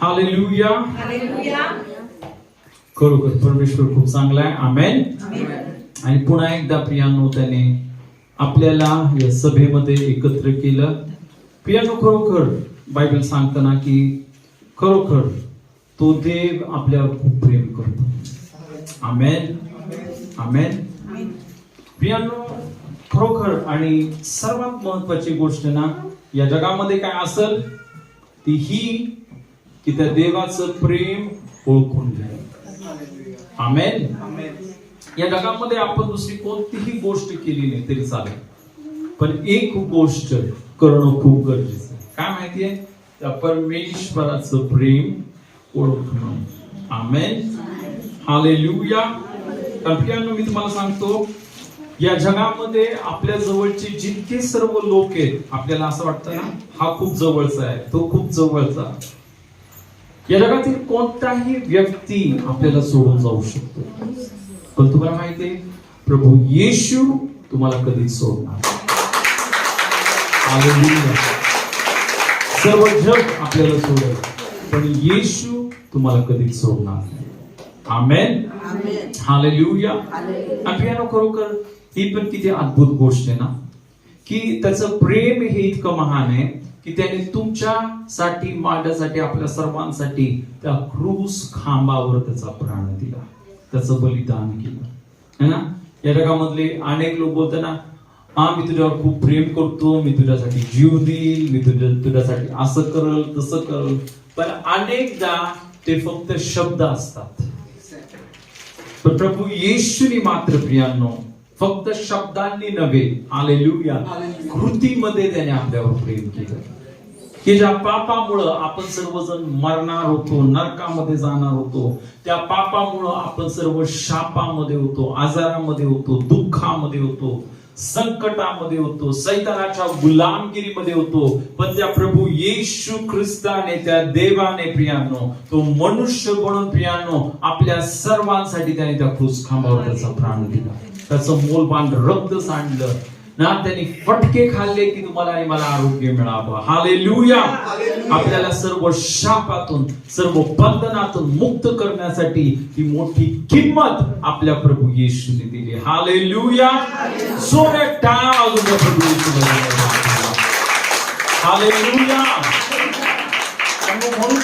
Hallelujah. Hallelujah. खरोखर परमेश्वर खूप चांगला आहे. आमेन. आणि पुन्हा एकदा प्रियांनो त्याने आपल्याला या सभेमध्ये एकत्र केलं. प्रियांनो, खरोखर बायबल सांगताना की खरोखर तो देव आपल्यावर खूप प्रेम करतो. आमेन. आमेन. प्रियांनो, खरोखर आणि सर्वात महत्वाची गोष्ट ना या जगामध्ये काय असेल ती ही की त्या देवाचं प्रेम ओळखून घ्या. आमेन. या जगामध्ये आपण दुसरी कोणतीही गोष्ट केली नाही तरी चालेल, पण एक गोष्ट करणं खूप गरजेचं आहे. काय माहितीये? त्या परमेश्वराचं प्रेम ओळखणं. आमेन. हालेलुया. प्रियांनो, मी तुम्हाला सांगतो या जगामध्ये आपल्या जवळचे जितके सर्व लोक आहेत, आपल्याला असं वाटतं ना हा खूप जवळचा आहे, तो खूप जवळचा. या जगातील कोणताही व्यक्ती आपल्याला सोडून जाऊ शकतो, पण तुम्हाला माहितीये प्रभू येशू तुम्हाला कधीच सोडणार. हालेलुया. सर्व जग आपल्याला सोडेल, पण येशू तुम्हाला कधीच सोडणार नाही. आमेन. हालेलुया. आणि खरोखर ही पण किती अद्भुत गोष्ट आहे ना की त्याचं प्रेम हे इतकं महान आहे की त्याने तुमच्यासाठी, माझ्यासाठी, आपल्या सर्वांसाठी त्या क्रूस खांबावर त्याचा प्राण दिला, त्याचं बलिदान केलं है ना. या जगामधले अनेक लोक बोलतात ना, मी तुझ्यावर खूप प्रेम करतो, मी तुझ्यासाठी जीव देईल, मी तुझ्यासाठी असं करल तसं करल, पण अनेकदा ते फक्त शब्द असतात. पण प्रभू येशूनी मात्र प्रियांनो फक्त शब्दांनी नव्हे, हालेलुया, कृतीमध्ये त्याने आपल्यावर प्रेम केलं. की ज्या पापामुळं आपण सर्वजण मरणार होतो, नरकामध्ये जाणार होतो, त्या पापामुळं आपण सर्व शापामध्ये होतो, आजारामध्ये होतो, दुःखामध्ये होतो, संकटामध्ये होतो, सैतानाच्या गुलामगिरीमध्ये होतो, पण त्या प्रभू येशू ख्रिस्ताने, त्या देवाने प्रियांनो तो मनुष्य बनून प्रियांनो आपल्या सर्वांसाठी त्याने त्या क्रूस खांबावर त्याचा प्राण दिला, त्याचं मोलपान रक्त सांडलं ना, त्यांनी फटके खाल्ले की तुम्हाला आणि मला आरोग्य मिळावं. हालेलुया. आपल्याला सर्व शापातून, सर्व बंधनातून मुक्त करण्यासाठी ही मोठी किंमत आपल्या प्रभू येशूने दिली. हालेलुया. सोने टाळ प्रभू येशूने. हालेलुया. म्हणून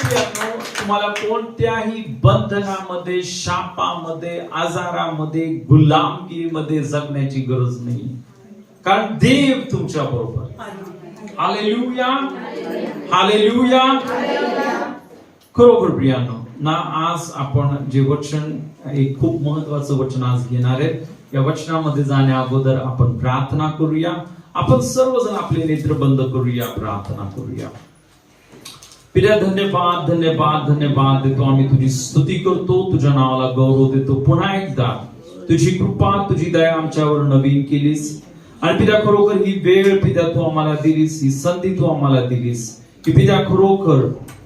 तुम्हाला कोणत्याही बंधनामध्ये, शापामध्ये, आजारामध्ये, गुलामगिरीमध्ये जगण्याची गरज नाही, कारण देव तुमच्या बरोबर. हालेलुया. हालेलुया. खरोखर प्रियांनो ना, आज आपण जे वचन, एक खूप महत्वाचं वचन आज घेणार आहे. या वचनामध्ये जाण्या अगोदर आपण प्रार्थना करूया. आपण सर्वजण आपले नेत्र बंद करूया, प्रार्थना करूया. पित्या, धन्यवाद धन्यवाद धन्यवाद देतो आम्ही, तुझी स्तुती करतो, तुझ्या नावाला गौरव देतो. पुन्हा एकदा तुझी कृपा, तुझी दया आमच्यावर नवीन केलीस. आणि पित्या खरोखर ही वेळ पित्या तू आम्हाला दिलीस, ही संधी तू आम्हाला दिलीस की पित्या खरोखर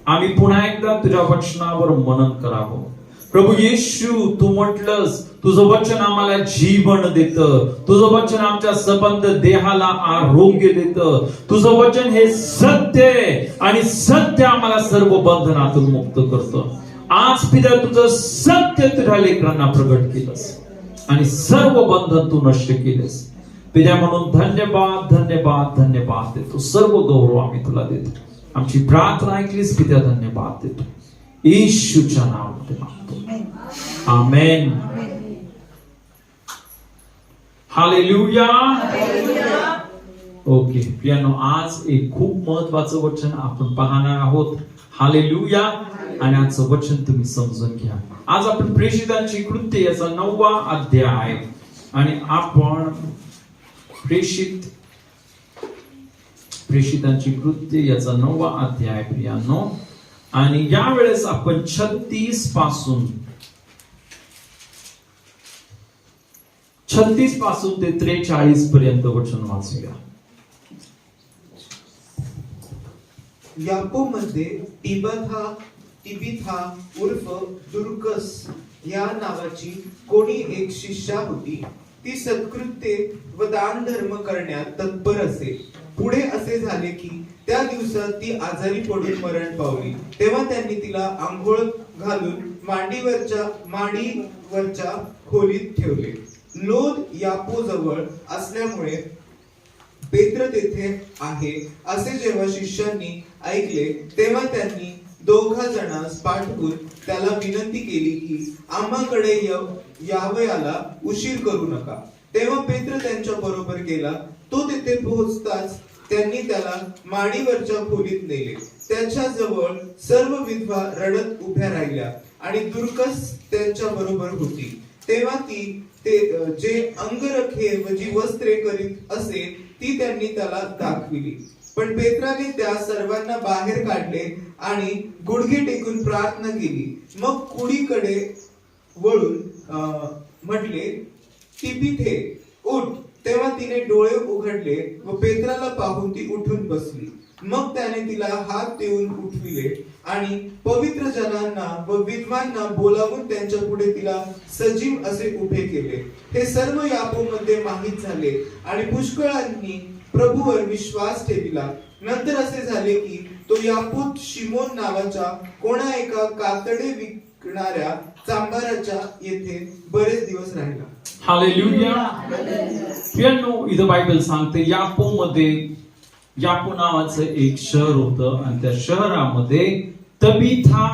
आम्ही पुन्हा एकदा तुझ्या वचनावर मनन करावं. प्रभू येशू, तू म्हटलंस तुझं वचन आम्हाला जीवन देतं, तुझं वचन आमच्या संबंध देहाला आरोग्य देतं, तुझं वचन हे सत्य आणि सत्य आम्हाला सर्व बंधनातून मुक्त करतं. आज पित्या तुझं सत्य तुझ्या लेकरांना प्रगट केलंस आणि सर्व बंधन तू नष्ट केलेस. पित्या म्हणून धन्यवाद धन्यवाद धन्यवाद देतो. सर्व गौरव आम्ही तुला देतो. आमची प्रार्थना ऐकलीस पित्या, धन्यवाद देतो. येशूच्या नावामध्ये मागतो. आमेन. हालेलुया. ओके प्रियांनो, आज एक खूप महत्वाचं वचन आपण पाहणार आहोत. हालेलुया. आणि आजचं वचन तुम्ही समजून घ्या. आज आपण प्रेषितांची कृत्य याचा 9वा अध्याय, आणि आपण प्रेषितांची कृत्य याचा 9वा अध्याय प्रियांनो, आणि यावेळेस आपण 36 पासून ते 43 पर्यंत वचन वाचूया. याकोबमध्ये तिबिथा उर्फ दुर्कस या नावाची कोणी एक शिष्या होती. ती सत्कृत्ये व दान धर्म करण्यात तत्पर असे. पुढे असे झाले की त्या दिवसात ती आजारी पडून मरण पावली. तेव्हा त्यांनी तिला आंघोळ घालून माडीवरच्या खोलीत ठेवले. लोद यापो जवळ असल्यामुळे पेत्र तेथे आहे असे जेव्हा शिष्यांनी ऐकले, तेव्हा त्यांनी दोघा जणांस पाठवून त्याला विनंती केली की आम्हाकडे यावयाला उशीर करू नका. तेव्हा पेत्र त्यांच्या बरोबर गेला. तो तेथे पोहोचताच त्यांनी त्याला माडीवरच्या खोलीत नेले. त्याच्या जवळ सर्व विधवा रडत उभ्या राहिल्या आणि दुर्कस त्यांच्या बरोबर होती. तेव्हा ती जे अंगरखे व जी वस्त्रे करीत असे ती त्यांनी त्याला दाखविली. पण पेत्राने त्या सर्वांना बाहेर काढले आणि गुडघे टेकून प्रार्थना केली. मग कुडीकडे वळून म्हटले, तिबिथे उठ. तेव्हा तिने डोळे उघडले व पेत्राला पाहून ती उठून बसली. मग त्याने तिला हात देऊन उठविले आणि पवित्र जनांना व विधवांना बोलावून त्यांच्या पुढे तिला सजीव असे उभे केले. हे सर्व यापोमध्ये माहीत झाले आणि पुष्कळांनी प्रभूवर विश्वास ठेविला. नंतर असे झाले की तो यापूत शिमोन नावाच्या कोणा एका कातडे विकणाऱ्या चांभाराच्या येथे बरेच दिवस राहिला. हालेलुया. प्रियांनो, इथं बायबल सांगते यापो नावाचं एक शहर होतं आणि त्या शहरामध्ये तबिथा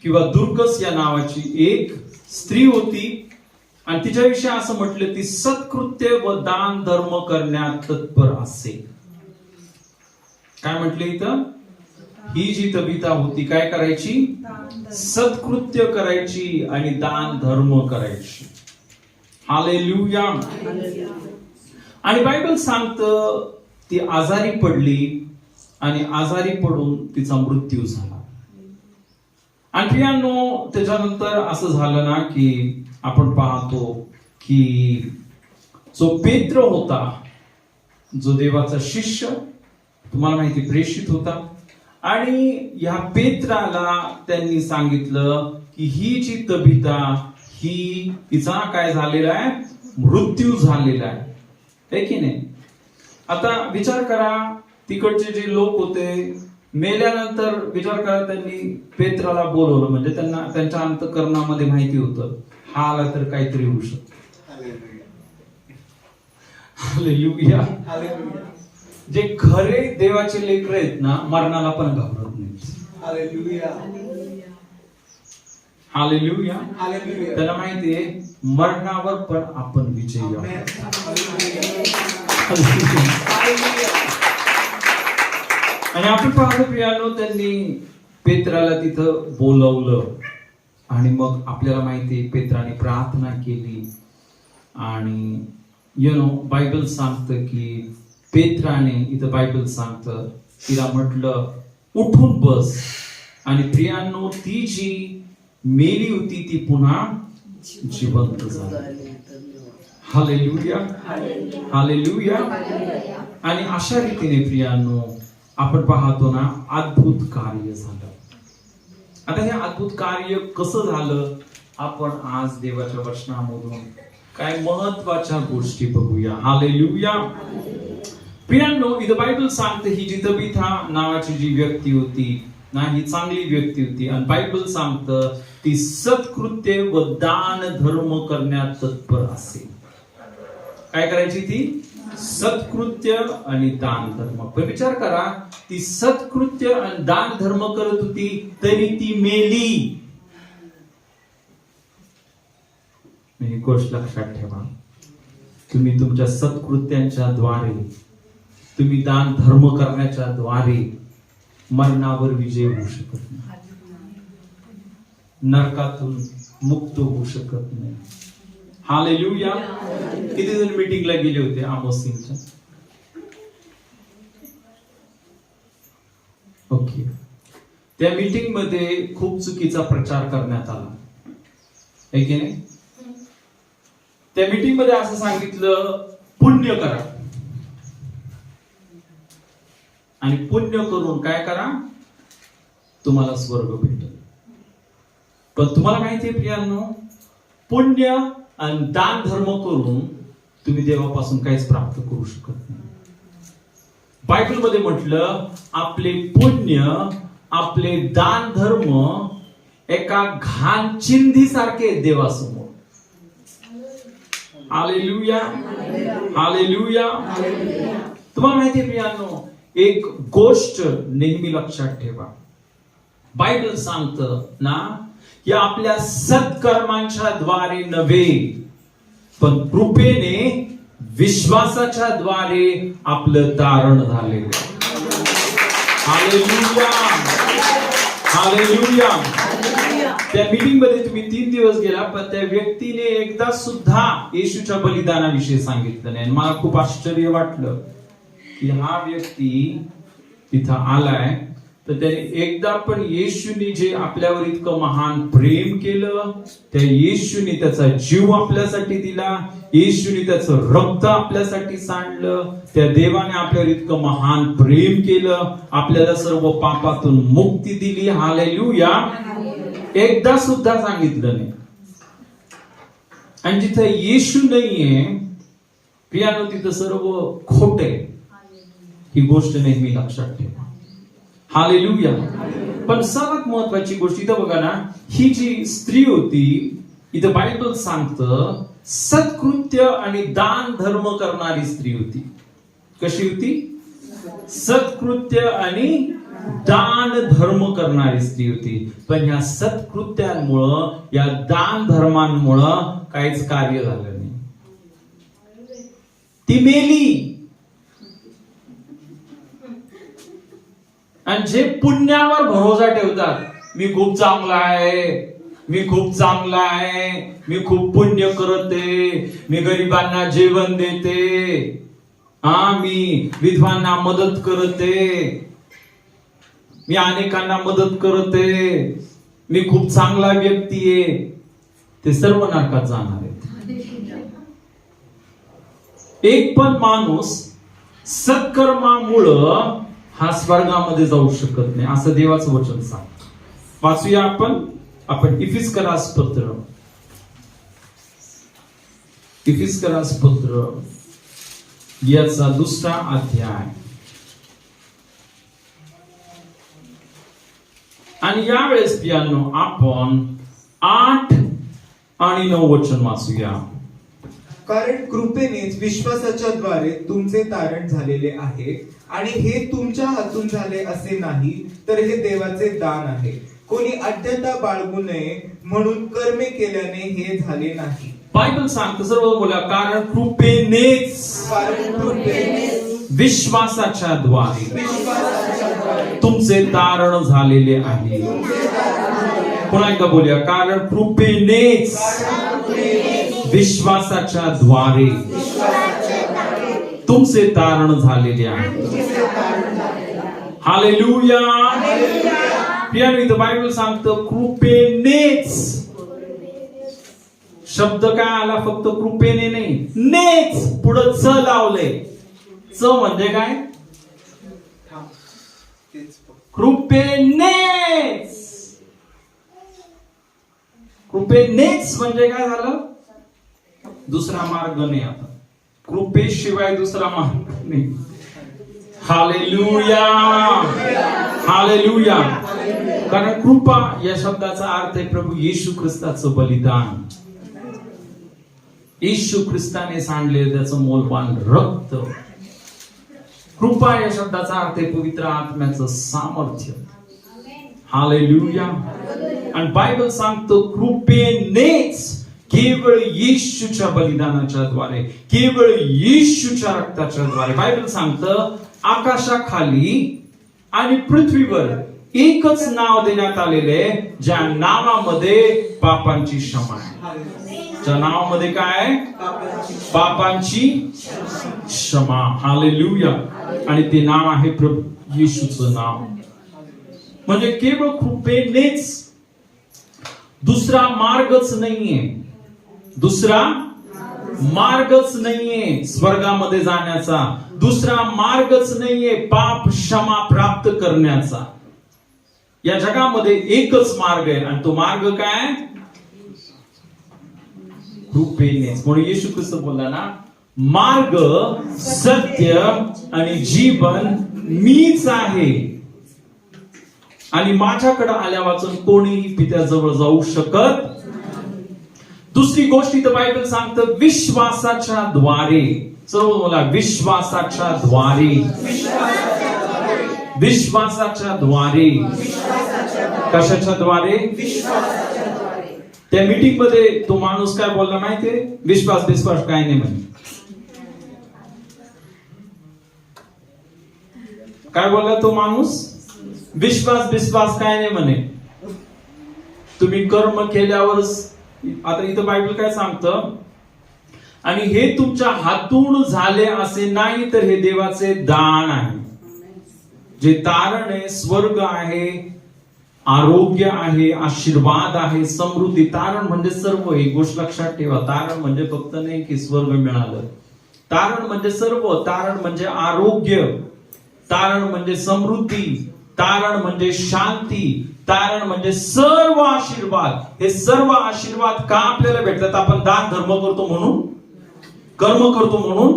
किंवा दुर्कस या नावाची एक स्त्री होती आणि तिच्याविषयी असं म्हटलं, ती सत्कृत्य व दान धर्म करण्यात तत्पर असे. काय म्हटले इथं? ही जी तबिथा होती काय करायची? सत्कृत्य करायची आणि दान धर्म करायची. हालेलुया. आणि बायबल सांगतं ती आजारी पडली आणि आजारी पडून तिचा मृत्यू झाला. आणि प्रियांनो, त्याच्यानंतर असं झालं ना की आपण पाहतो की जो पेत्र होता, जो देवाचा शिष्य, तुम्हाला माहिती प्रेषित होता, आणि या पेत्राला त्यांनी सांगितलं की ही जी तबिथा ही तिचा काय झालेला आहे? मृत्यू झालेला आहे की नाही? आता विचार करा, तिकडचे जे लोक होते मेल्यानंतर विचार करा, त्यांनी पेत्राला बोलवलं म्हणजे त्यांना त्यांच्या अंतःकरणामध्ये माहिती होतं हा आला तर काहीतरी होऊ शकतं. हालेलुया. जे खरे देवाचे लेकर आहेत ना, मरणाला पण घाबरत नाहीत. हालेलुया. हालेलुया. त्याला माहितीये मरणावर पण आपण विजयी आहोत. आणि आपण पाहतो प्रियांनो, त्यांनी पेत्राला तिथं बोलवलं आणि मग आपल्याला माहितीये पेत्राने प्रार्थना केली आणि बायबल सांगतं की पेत्राने, इथं बायबल सांगतं, तिला म्हटलं उठून बस. आणि प्रियांनो, ती जी मेली होती ती पुन्हा जिवंत झाली. हालेलुया. हालेलुया. आणि अशा रीतीने प्रियांनो आपण पाहतो ना, अद्भुत कार्य झालं. आता हे अद्भुत कार्य कसं झालं, आपण आज देवाच्या वचनामधून काय महत्वाच्या गोष्टी बघूया. हालेलुया. प्रियांनो, इथं बायबल सांगते ही जी तबिथा नावाची जी व्यक्ती होती ना, ही चांगली व्यक्ती होती आणि बायबल सांगतं ती सत्कृत्य व दान धर्म करण्यात तत्पर असे. काय करायची ती? सत्कृत्य आणि दान धर्म. पण विचार करा, ती सत्कृत्य आणि दान धर्म करत होती तरी ती मेली. ही गोष्ट लक्षात ठेवा. तुम्ही तुमच्या सत्कृत्यांच्या द्वारे, तुम्ही दान धर्म करण्याच्या द्वारे मरणावर विजय होऊ शकत नाही, नरकातून मुक्त होऊ शकत नाही. हालेलुया. किती जण मीटिंगला गेले होते आमोस सिंगच्या? ओके. त्या मीटिंग मध्ये खूप चुकीचा प्रचार करण्यात आला आहे की नाही? त्या मीटिंग मध्ये असं सांगितलं, पुण्य करा आणि पुण्य करून काय करा, तुम्हाला स्वर्ग भेटेल. पण तुम्हाला माहितीये प्रियांनो, पुण्य आणि दान धर्म करून तुम्ही देवापासून काहीच प्राप्त करू शकत नाही. बायबलमध्ये म्हटलं आपले पुण्य, आपले दान धर्म एका घाण चिंधीसारखे आहेत देवासमोर. Hallelujah, hallelujah. तुम्हाला माहिती आहे प्रियांनो, एक गोष्ट नेहमी लक्षात ठेवा. बायबल सांगतं ना की आपल्या सत्कर्मांच्या द्वारे नव्हे, पण कृपेने विश्वासाच्या द्वारे आपलं तारण झालेलं. Hallelujah, hallelujah. त्या मीटिंग मध्ये तुम्ही 3 दिवस गेला, पण त्या व्यक्तीने एकदा सुद्धा येशूच्या बलिदानाविषयी सांगितलं नाही. मला खूप आश्चर्य वाटलं की हा व्यक्ती तिथं आलाय, तर त्याने एकदा पण येशूने जे आपल्यावर इतकं महान प्रेम केलं, त्या येशूने त्याचा जीव आपल्यासाठी दिला, येशूने त्याचं रक्त आपल्यासाठी सांडलं, त्या देवाने आपल्यावर इतकं महान प्रेम केलं, आपल्याला सर्व पापातून मुक्ती दिली. हालेलुया. एकदा सुद्धा सांगितलं नाही. आणि जिथं येशू नाहीये प्रियानो, तिथं सर्व खोट आहे. ही गोष्ट नेहमी लक्षात ठेवा. हालेलुया. पण सर्वात महत्वाची गोष्ट इथं बघा ना, ही जी स्त्री होती, इथं बायबल सांगतं सत्कृत्य आणि दान धर्म करणारी स्त्री होती. कशी होती? सत्कृत्य आणि दान धर्म करणारी स्त्री होती. पण या सत्कृत्यांमुळं, या दान धर्मांमुळं काहीच कार्य झालं नाही. ती मेली. आणि जे पुण्यावर भरोसा ठेवतात, मी खूप चांगला आहे, मी खूप चांगला आहे, मी खूप पुण्य करते, मी गरिबांना जेवण देते, मी विधवांना मदत करते, मी अनेकांना मदत करते, मी खूप चांगला व्यक्ती आहे, ते सर्व नरकात जाणार आहेत. एक पण माणूस सत्कर्मामुळं हा स्वर्गामध्ये जाऊ शकत नाही, असं देवाचं वचन सांगतं. वाचूया आपण इफिस्करास पत्र याचा 2रा अध्याय. आणि यावेळेस प्रियांनो आपण 8 आणि 9 वचन वाचूया. कारण कृपेनेच विश्वासाच्या द्वारे तुमचे तारण झालेले आहे, आणि हे तुमच्या हातून झाले असे नाही, तर हे देवाचे दान आहे. कोणी अड्डता बाळगू नये म्हणून कर्मे केल्याने हे झाले नाही. बायबल सांगतं, सर्व बोला, कारण कृपेनेच विश्वासाच्या द्वारे तुमचे तारण झालेले आहे. पुन्हा एकदा बोलूया, कारण कृपेनेच विश्वासाच्या द्वारे तुमचे तारण झालेले आहे. हालेलुया. बायबल सांगतं कृपेनेच. शब्द काय आला? फक्त कृपेने नाही, नेच पुढं च लावले. च म्हणजे काय? कृपेनेच. कृपेनेच म्हणजे काय झालं? दुसरा मार्ग नाही. आता कृपेशिवाय दुसरा मार्ग नाही. Hallelujah, hallelujah. कारण कृपा या शब्दाचा अर्थ आहे प्रभू येशू ख्रिस्ताचं बलिदान. येशू ख्रिस्ताने सांडलेलं त्याचं मोलवान रक्त. कृपा या शब्दाचा अर्थ आहे पवित्र आत्म्याचं सामर्थ्य. हालेलुया. आणि बायबल सांगतो कृपेनेच, केवळ येशूच्या बलिदानाच्या द्वारे, केवळ येशूच्या रक्ताच्या द्वारे. बायबल सांगतं आकाशाखाली आणि पृथ्वीवर एकच नाव देण्यात आलेले, ज्या नावामध्ये पापांची क्षमा आहे. ज्या नावामध्ये काय? पापांची क्षमा. हालेलुया. आणि ते नाव आहे प्रभू येशूचं नाव. म्हणजे केवळ कृपेनेच, दुसरा मार्गच नाहीये. दुसरा मार्गच नाहीये स्वर्गामध्ये जाण्याचा. दुसरा मार्गच नाहीये पाप क्षमा प्राप्त करण्याचा. या जगामध्ये एकच मार्ग आहे, आणि तो मार्ग काय? कृपेनेच. म्हणून येशू ख्रिस्त बोलला ना, मार्ग, सत्य आणि जीवन मीच आहे, आणि माझ्याकडे आल्या वाचून कोणीही पित्याजवळ जाऊ शकत. दुसरी गोष्ट इथं बायबल सांगतं विश्वासाच्या द्वारे. सर्व मला विश्वासाच्या द्वारे, विश्वासाच्या द्वारे. कशाच्या द्वारे? त्या मीटिंग मध्ये तो माणूस काय बोलला माहितीये? विश्वास काय नाही म्हणे. काय बोलला तो माणूस? विश्वास काय नाही म्हणे. तुम्ही कर्म केल्यावरच. आता इथं बायबल काय सांगतं? आणि हे तुमच्या हातून झाले असे नाही, तर हे देवाचे दान आहे. जे तारण आहे, स्वर्ग आहे, आरोग्य आहे, आशीर्वाद आहे, समृद्धी. तारण म्हणजे सर्व. एक गोष्ट लक्षात ठेवा, तारण म्हणजे फक्त नाही की स्वर्ग मिळालं. तारण म्हणजे सर्व. तारण म्हणजे आरोग्य, तारण म्हणजे समृद्धी, तारण म्हणजे शांती, तारण म्हणजे सर्व आशीर्वाद. हे सर्व आशीर्वाद का आपल्याला भेटतात? आपण दान धर्म करतो म्हणून, कर्म करतो म्हणून.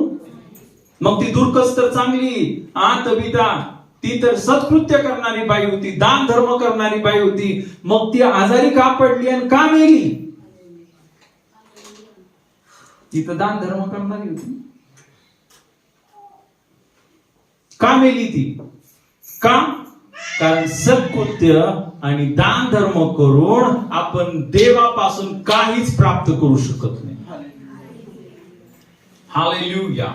मग ती दुर्कस तर चांगली, तबिता ती तर सत्कृत्य करणारी बाई होती, दान धर्म करणारी बाई होती. मग ती आजारी का पडली आणि का मेली? ती तर दान धर्म करणारी होती. का मेली ती? का? कारण सत्कृत्य आणि दान धर्म करून आपण देवापासून काहीच प्राप्त करू शकत नाही. हालेलुया.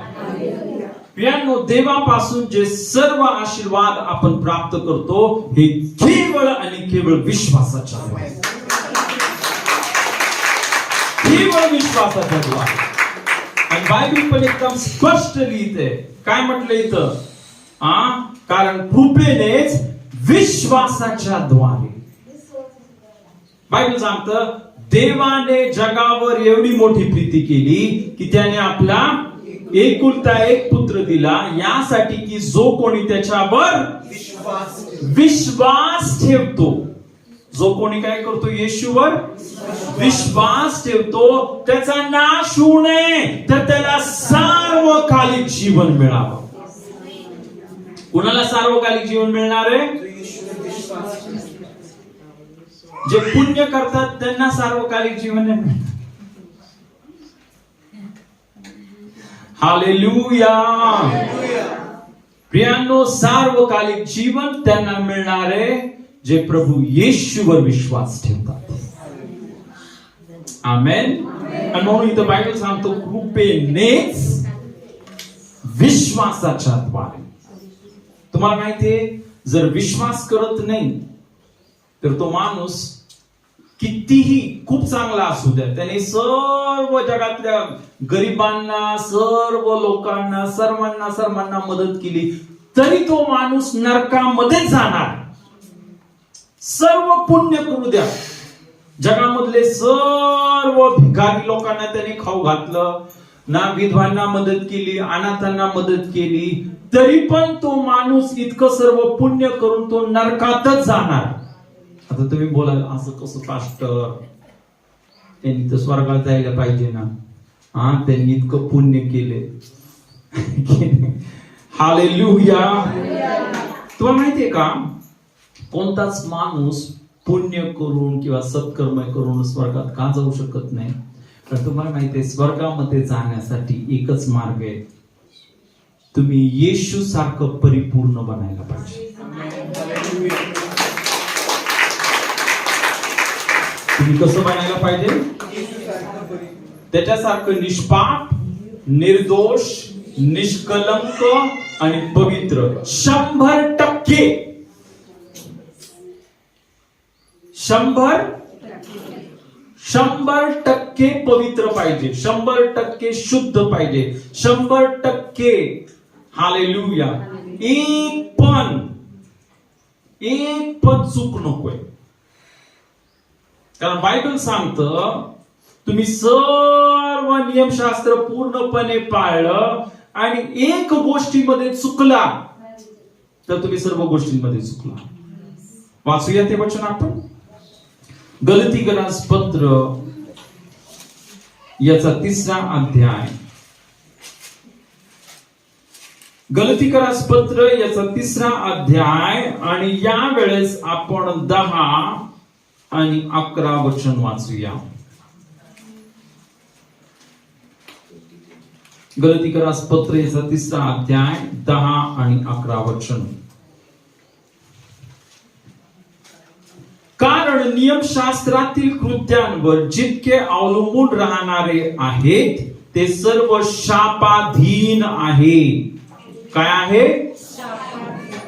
प्रियांनो, देवापासून जे सर्व आशीर्वाद आपण प्राप्त करतो हे केवळ आणि केवळ विश्वासाच्या द्वारे. केवळ विश्वासाच्या द्वारे. आणि बायबल पण एकदम स्पष्ट लिहिते. काय म्हटलं इथं? कारण कृपेनेच विश्वासाच्या द्वारे. बायबल सांगतं देवाने जगावर एवढी मोठी प्रीती केली की त्याने आपला एकुलता एक पुत्र दिला, यासाठी की जो कोणी त्याच्यावर विश्वास ठेवतो, जो कोणी काय करतो? येशूवर विश्वास ठेवतो, त्याचा नाश होऊ नये, तर त्याला सार्वकालिक जीवन मिळावं. कुणाला सार्वकालिक जीवन मिळणार आहे? जे पुण्य करतात त्यांना सार्वकालिक जीवन नाही. हालेलुया. प्रियांनो, सार्वकालिक जीवन त्यांना मिळणार आहे जे प्रभू येशूवर विश्वास ठेवतात. आमेन. आणि म्हणून इथं बायबल सांगतो कृपेनेच विश्वासाच्या द्वारे. तुम्हाला माहितीये, जर विश्वास करत नाही तर तो माणूस कितीही खूप चांगला असू द्या, त्याने सर्व जगातल्या गरिबांना, सर्व लोकांना, सर्वांना मदत केली, तरी तो माणूस नरकामध्ये जाणार. सर्व पुण्य करू द्या, जगामधले सर्व भिकारी लोकांना त्याने खाऊ घातलं, ना विधवांना मदत केली, अनाथांना मदत केली, तरी पण तो माणूस इतकं सर्व पुण्य करून तो नरकातच जाणार. आता तुम्ही बोलाल असं कसं पास्टर, त्यांनी तर स्वर्गात जायला पाहिजे ना, त्यांनी इतकं पुण्य केले. हालेलुया. तुम्हाला माहितीये का, कोणताच माणूस पुण्य करून किंवा सत्कर्म करून स्वर्गात का जाऊ शकत नाही? तर तुम्हाला माहितीये, स्वर्गामध्ये जाण्यासाठी एकच मार्ग आहे, तुम्ही येशू सारखं परिपूर्ण बनायला पाहिजे. तुम्ही कसं बनायला पाहिजे? त्याच्यासारखं निष्पाप, निर्दोष, निष्कलंक आणि पवित्र 100%. 100% पवित्र पाहिजे, 100% शुद्ध पाहिजे, 100%. हालेलुया. एक पण चूक नकोय. कारण बायबल सांगतं तुम्ही सर्व नियमशास्त्र पूर्णपणे पाळलं आणि एक गोष्टीमध्ये चुकला तर तुम्ही सर्व गोष्टींमध्ये चुकला. वाचूया ते वचन आपण. गलतीकरास पत्र याचा 3रा अध्याय गलतीकरास पत्र याचा 3रा अध्याय आणि या वेळेस आपण 10 आणि 11 वचन वाचूया. गलतीकरास पत्र याचा 3रा अध्याय 10 आणि 11 वचन. कारण नियमशास्त्रातील कृत्यांवर जितके अवलंबून राहणारे आहेत ते सर्व शापाधीन आहे. काय आहे?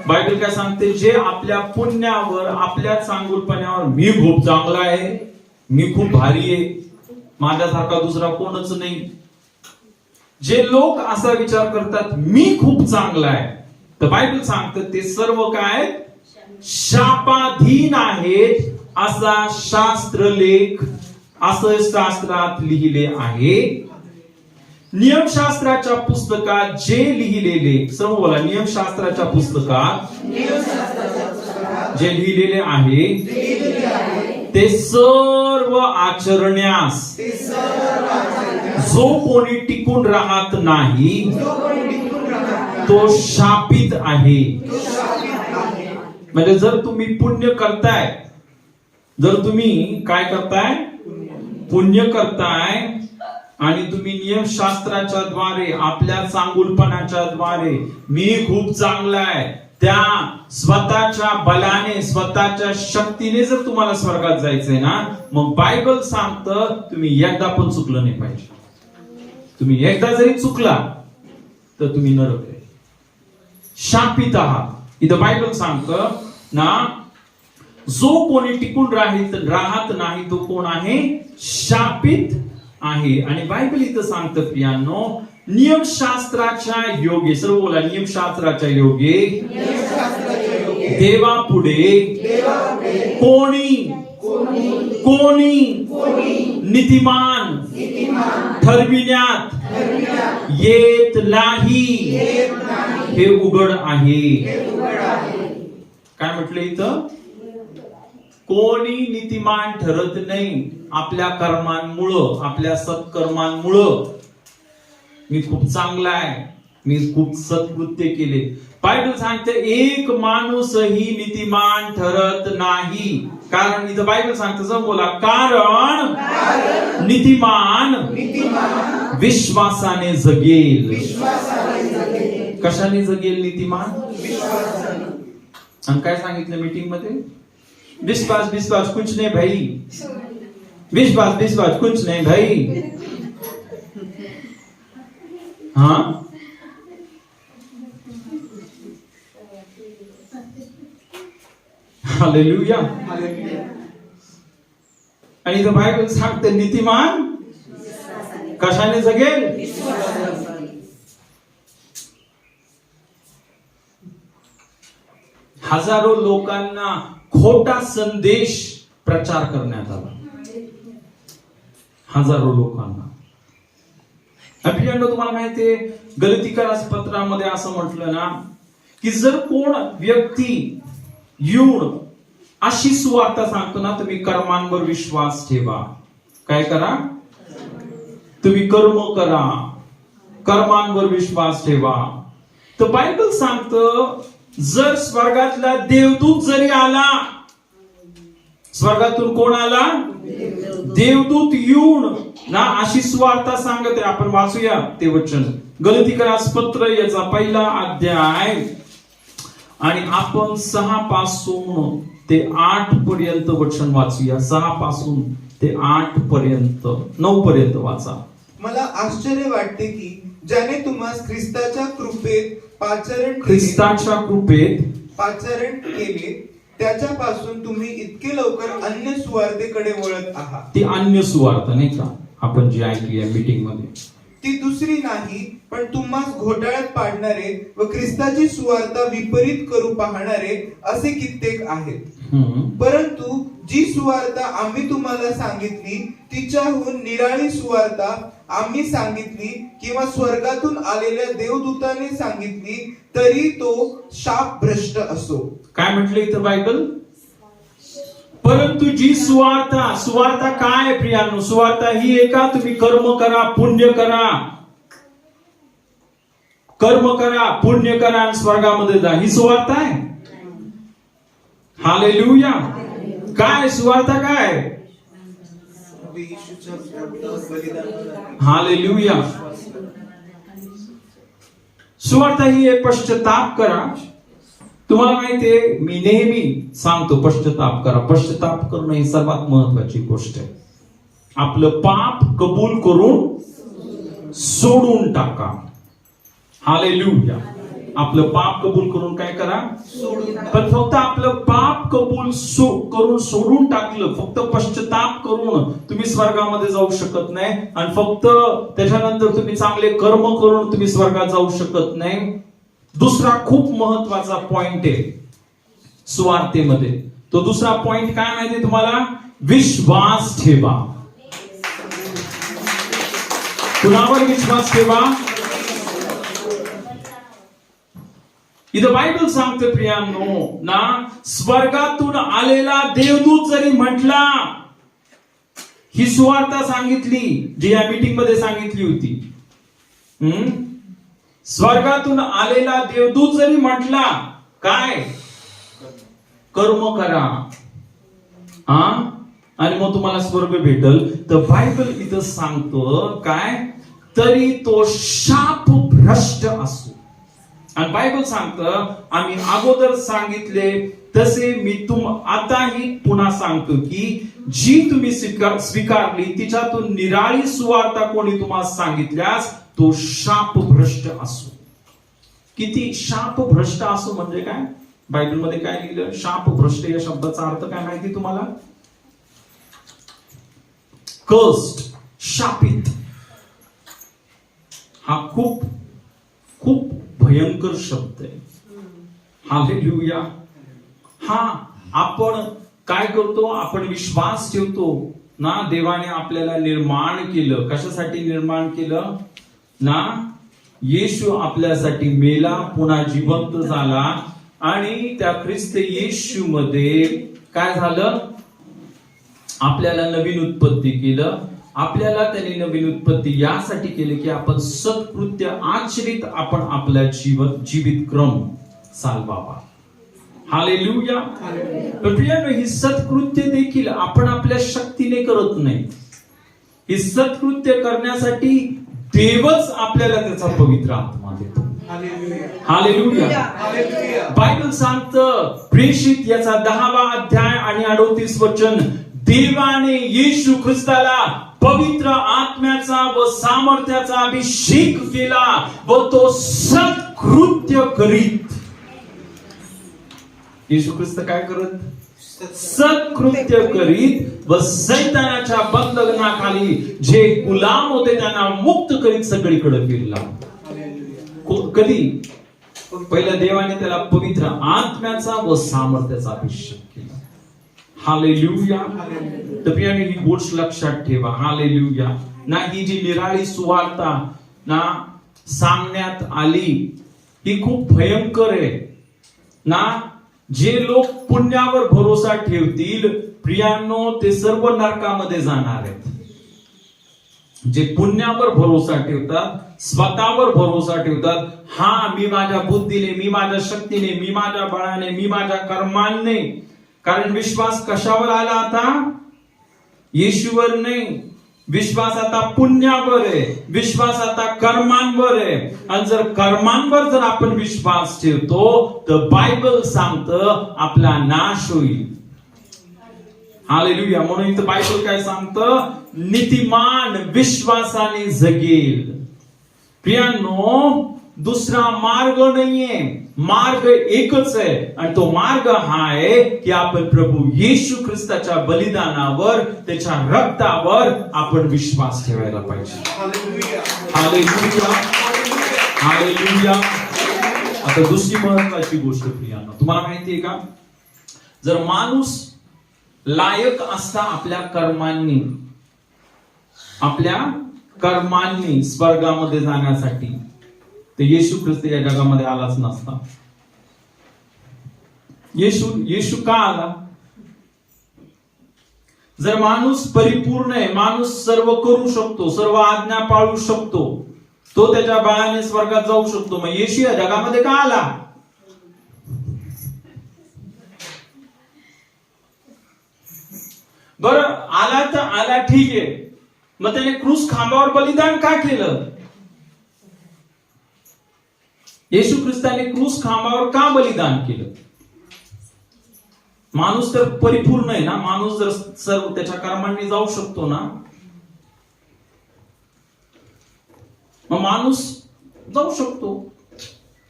बायबल काय सांगते? जे आपल्या पुण्यावर, आपल्या चांगुलपणावर, मी खूप चांगला आहे, मी खूप भारी आहे, माझ्यासारखा दुसरा कोणच नाही, जे लोक असा विचार करतात मी खूप चांगला आहे, तर बायबल सांगतं ते सर्व काय शापाधीन आहेत, असा शास्त्रलेख, असं शास्त्रात लिहिले आहे. नियमशास्त्राच्या पुस्तकात जे लिहिलेले, सर्व बोला, नियमशास्त्राच्या पुस्तकात जे लिहिलेले आहे ते सर्व आचरण्यास जो कोणी टिकून राहत नाही तो शापित आहे. म्हणजे जर तुम्ही पुण्य करताय, जर तुम्ही काय करताय, पुण्य करताय आणि तुम्ही नियमशास्त्राच्या द्वारे, आपल्या चांगुलपणाच्या द्वारे मी खूप चांगला आहे, त्या स्वतःच्या बलाने, स्वतःच्या शक्तीने जर तुम्हाला स्वर्गात जायचंय ना, मग बायबल सांगतं तुम्ही एकदा पण चुकलं नाही पाहिजे. तुम्ही एकदा जरी चुकला तर तुम्ही नरक आहे, शापित आहात. इथं बायबल सांगतं ना, जो कोणी टिकून राहत नाही तो कोण आहे? शापित आहे. आणि बायबल इथं सांगतं प्रियांनो, नियमशास्त्राच्या योगे, सर्व बोला, नियमशास्त्राच्या योगे देवापुढे कोणी नीतिमान ठरविण्यात येत नाही, हे उघड आहे. काय म्हटलं इथं? कोणी नीतिमान ठरत नाही आपल्या कर्मांमुळं, आपल्या सत्कर्मांमुळं. मी खूप चांगला आहे, मी खूप सत्कृत्य केले. बायबल सांगते एक माणूसही नीतिमान ठरत नाही. कारण इथं बायबल सांगते, जर बोला, कारण नीतिमान विश्वासाने जगेल. कशाने जगेल नीतिमान? आणि काय सांगितलं मीटिंग मध्ये? विश्वास कुछ नहीं भाई, विश्वास कुछ नहीं भाई. हाँ, हालेलुया. आणि इथं बायबल सांगते नीतिमान कशाने जगेल? हजारो लोकांना खोटा संदेश प्रचार करण्यात आला, हजारो लोकांना. तुम्हाला माहितीये, गलतीकरास पत्रामध्ये असं म्हटलं ना, की जर कोण व्यक्ती येऊन अशी सुवार्ता सांगतो ना, तुम्ही कर्मांवर विश्वास ठेवा. काय करा? तुम्ही कर्म करा, कर्मांवर विश्वास ठेवा. तर बायबल सांगतं, जर स्वर्गातला देवदूत जरी आला, स्वर्गातून कोण आला? देवदूत येऊन ना अशी सुवार्ता सांगत आहे. आपण वाचूया ते वचन, गलतीकरास पत्र याचा 1 अध्याय आणि आपण 6 पासून ते 8 पर्यंत वचन वाचूया. 6 पासून ते 8 पर्यंत, 9 पर्यंत वाचा. मला आश्चर्य वाटते की ज्याने तुम्हाला ख्रिस्ताच्या कृपेत पाचारण केले, त्याच्यापासून तुम्ही इतके लवकर अन्य सुवार्तेकडे वळत आहात. ती अन्य सुवार्ता नाही का आपण जी ऐकली या मीटिंग मध्ये, ती दुसरी नाही, पण तुम्हाला घोटाळ्यात पाडणारे व ख्रिस्ताची सुवार्ता विपरीत करू पाहणारे असे कित्येक आहेत. परंतु जी सुवार्ता आम्ही तुम्हाला सांगितली तिच्याहून निराळी सुवार्ता आम्ही सांगितली किंवा स्वर्गातून आलेल्या देवदूताने सांगितली तरी तो शापभ्रष्ट असो. काय म्हटलं इथं बायबल? परंतु जी सुवार्ता काय प्रियांनो? सुवार्ता ही आहे का तुम्ही कर्म करा, पुण्य करा, कर्म करा, पुण्य करा आणि स्वर्गामध्ये जा. ही सुवार्थ आहे. हालेलुया. काय सुवार्थ काय? येशूच्या रक्तावर बलिदान करा. हालेलुया. सुवार्थ ही आहे पश्चाताप करा. तुम्हाला माहितीये, मी नेहमी सांगतो पश्चाताप करा. पश्चाताप करणं ही सर्वात महत्वाची गोष्ट आहे. आपलं पाप कबूल करून सोडून टाका. हालेलुया. आपलं पाप कबूल करून काय करा? पण फक्त आपलं पाप कबूल करून सोडून टाकलं, फक्त पश्चाताप करून तुम्ही स्वर्गामध्ये जाऊ शकत नाही. आणि फक्त त्याच्यानंतर तुम्ही चांगले कर्म करून तुम्ही स्वर्गात जाऊ शकत नाही. दुसरा खूप महत्वाचा पॉइंट आहे सुवार्तेमध्ये. तो दुसरा पॉइंट काय माहिती तुम्हाला? विश्वास ठेवा. कुणावर विश्वास ठेवा? इथं बायबल सांगते प्रियांनो ना, स्वर्गातून आलेला देवदूत जरी म्हटला, ही सुवार्ता सांगितली जी या मीटिंग मध्ये सांगितली होती. स्वर्गातून आलेला देवदूत जरी म्हटला, काय? कर्म करा आणि मग तुम्हाला स्वर्ग भेटल. तर बायबल इथं सांगतो काय? तरी तो शाप भ्रष्ट असो. आणि बायबल सांगतं, आम्ही अगोदर सांगितले तसे मी आताही पुन्हा सांगतो की जी तुम्ही स्वीकारली तिच्यातून निराळी सुवार्ता कोणी तुम्हाला सांगितल्यास तो शाप भ्रष्ट असो. किती शाप भ्रष्ट असो म्हणजे काय? बायबल मध्ये काय लिहिलं? शाप भ्रष्ट या शब्दाचा अर्थ काय माहिती तुम्हाला? कर्स्ड, शापित. हा खूप खूप भयंकर शब्द आहे. हालेलुया. हा आपण काय करतो? आपण विश्वास ठेवतो ना, देवाने आपल्याला निर्माण केलं. कशासाठी निर्माण केलं ना? येशू आपल्यासाठी मेला, पुन्हा जिवंत झाला आणि त्या ख्रिस्त येशू मध्ये काय झालं? आपल्याला नवीन उत्पत्ती केलं. आपल्याला त्यांनी नवीन उत्पत्ती यासाठी केली की आपण सत्कृत्य आचरित आपण आपला जीवित क्रम चालवावा. हालेलुया. प्रियांनो, ही सत्कृत्य देखील आपण आपल्या शक्तीने करत नाही. ही सत्कृत्य करण्यासाठी देवच आपल्याला त्याचा पवित्र आत्मा देतो. हालेलुया. बायबल सांगतं, प्रेषित याचा 10वा अध्याय आणि 38 वचन, देवाने येशू ख्रिस्ताला पवित्र आत्म्याचा व सामर्थ्याचा अभिषेक केला व तो सत्कृत्य करीत. येशू ख्रिस्त काय करत? सत्कृत्य करीत व सैतानाच्या बंधनाखाली जे गुलाम होते त्यांना मुक्त करीत सगळीकडे फिरला. कधी? पहिल्या देवाने त्याला पवित्र आत्म्याचा व सामर्थ्याचा अभिषेक केला. हालेलुया. तर प्रियाने ही गोष्ट लक्षात ठेवा. हालेलुया. ना ही जी निराळी सुवार्ता ना सांगण्यात आली ही खूप भयंकर आहे ना. जे लोक पुण्यावर भरोसा ठेवतील प्रियांनो ते सर्व नरकामध्ये जाणार आहेत. जे पुण्यावर भरोसा ठेवतात, स्वतःवर भरोसा ठेवतात, हा मी माझ्या बुद्धीने, मी माझ्या शक्तीने, मी माझ्या बळाने, मी माझ्या कर्मांनी. कारण विश्वास कशावर आला आता? येशूवर नाही. विश्वास आता पुण्यावर आहे. विश्वास आता कर्मांवर आहे. आणि जर कर्मांवर जर आपण विश्वास ठेवतो तर बायबल सांगतं आपला नाश होईल. हालेलुया. म्हणून इथं बायबल काय सांगतं? नीतिमान विश्वासाने जगेल. प्रियांनो, दुसरा मार्ग नाहीये, मार्ग एकच आहे. आणि तो मार्ग हा आहे की आपण प्रभू येशू ख्रिस्ताच्या बलिदानावर, त्याच्या रक्तावर आपण विश्वास ठेवायला पाहिजे. हालेलुया. हालेलुया. आता दुसरी महत्वाची गोष्ट प्रियांनो, तुम्हाला माहितीये का? जर माणूस लायक असता आपल्या कर्मांनी स्वर्गामध्ये जाण्यासाठी, तर येशू ख्रिस्त या जगामध्ये आलाच नसता. येशू का आला? जर माणूस परिपूर्ण आहे, माणूस सर्व करू शकतो, सर्व आज्ञा पाळू शकतो, तो त्याच्या बळाने स्वर्गात जाऊ शकतो. मग येशू या जगामध्ये का आला? बरं, आला तर आला, ठीक आहे. मग त्याने क्रूस खांबावर बलिदान का केलं? येशू ख्रिस्ताने क्रूस खांबावर का बलिदान केलं? माणूस तर परिपूर्ण आहे ना. माणूस जर सर्व त्याच्या कर्मांनी जाऊ शकतो ना, मग माणूस जाऊ शकतो.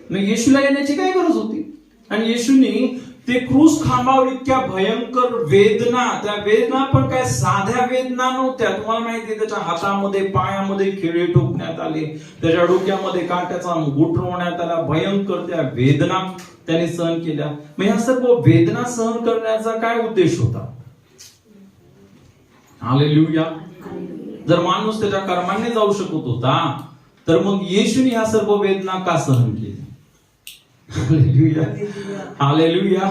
मग येशूला येण्याची काय गरज होती? आणि येशूनी ते क्रूस खांबावर इतक्या भयंकर वेदना, त्या वेदना पण काय साध्या वेदना नव्हत्या. तुम्हाला माहिती, त्याच्या हातामध्ये पायामध्ये खिळे ठोकण्यात आले, त्याच्या डोक्यामध्ये काट्याचा मुकुट रोवण्यात आला. भयंकर त्या वेदना त्याने सहन केल्या. मग ह्या सर्व वेदना सहन करण्याचा काय उद्देश होता? हालेलुया. जर माणूस त्याच्या कर्माने जाऊ शकत होता, तर मग येशूने ह्या सर्व वेदना का सहन केल्या? Hallelujah, hallelujah.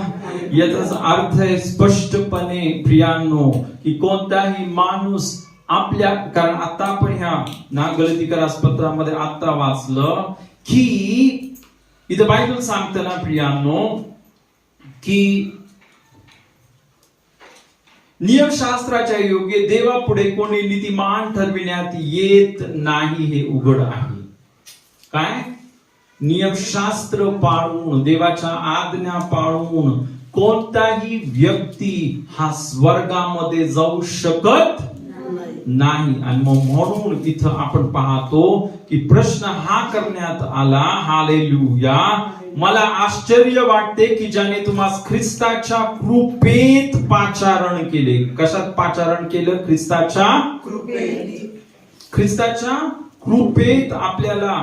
याचा अर्थ आहे स्पष्टपणे प्रियांनो, की कोणताही माणूस आपल्या, कारण आता आपण ह्या ना गलती करासपत्रामध्ये आता वाचलं की इथं बायबल सांगतं ना प्रियांनो, की नियमशास्त्राच्या योग्य देवापुढे कोणी नीतिमान ठरविण्यात येत नाही हे उघड आहे. काय? नियमशास्त्र पाळून, देवाच्या आज्ञा पाळून कोणताही व्यक्ती हा स्वर्गामध्ये जाऊ शकत नाही. आणि मग म्हणून इथं आपण पाहतो की प्रश्न हा करण्यात आला. हालेलुया. मला आश्चर्य वाटते की ज्याने तुम्हाला ख्रिस्ताच्या कृपेत पाचारण केले. कशात पाचारण केलं? ख्रिस्ताच्या कृपेत. ख्रिस्ताच्या कृपेत आपल्याला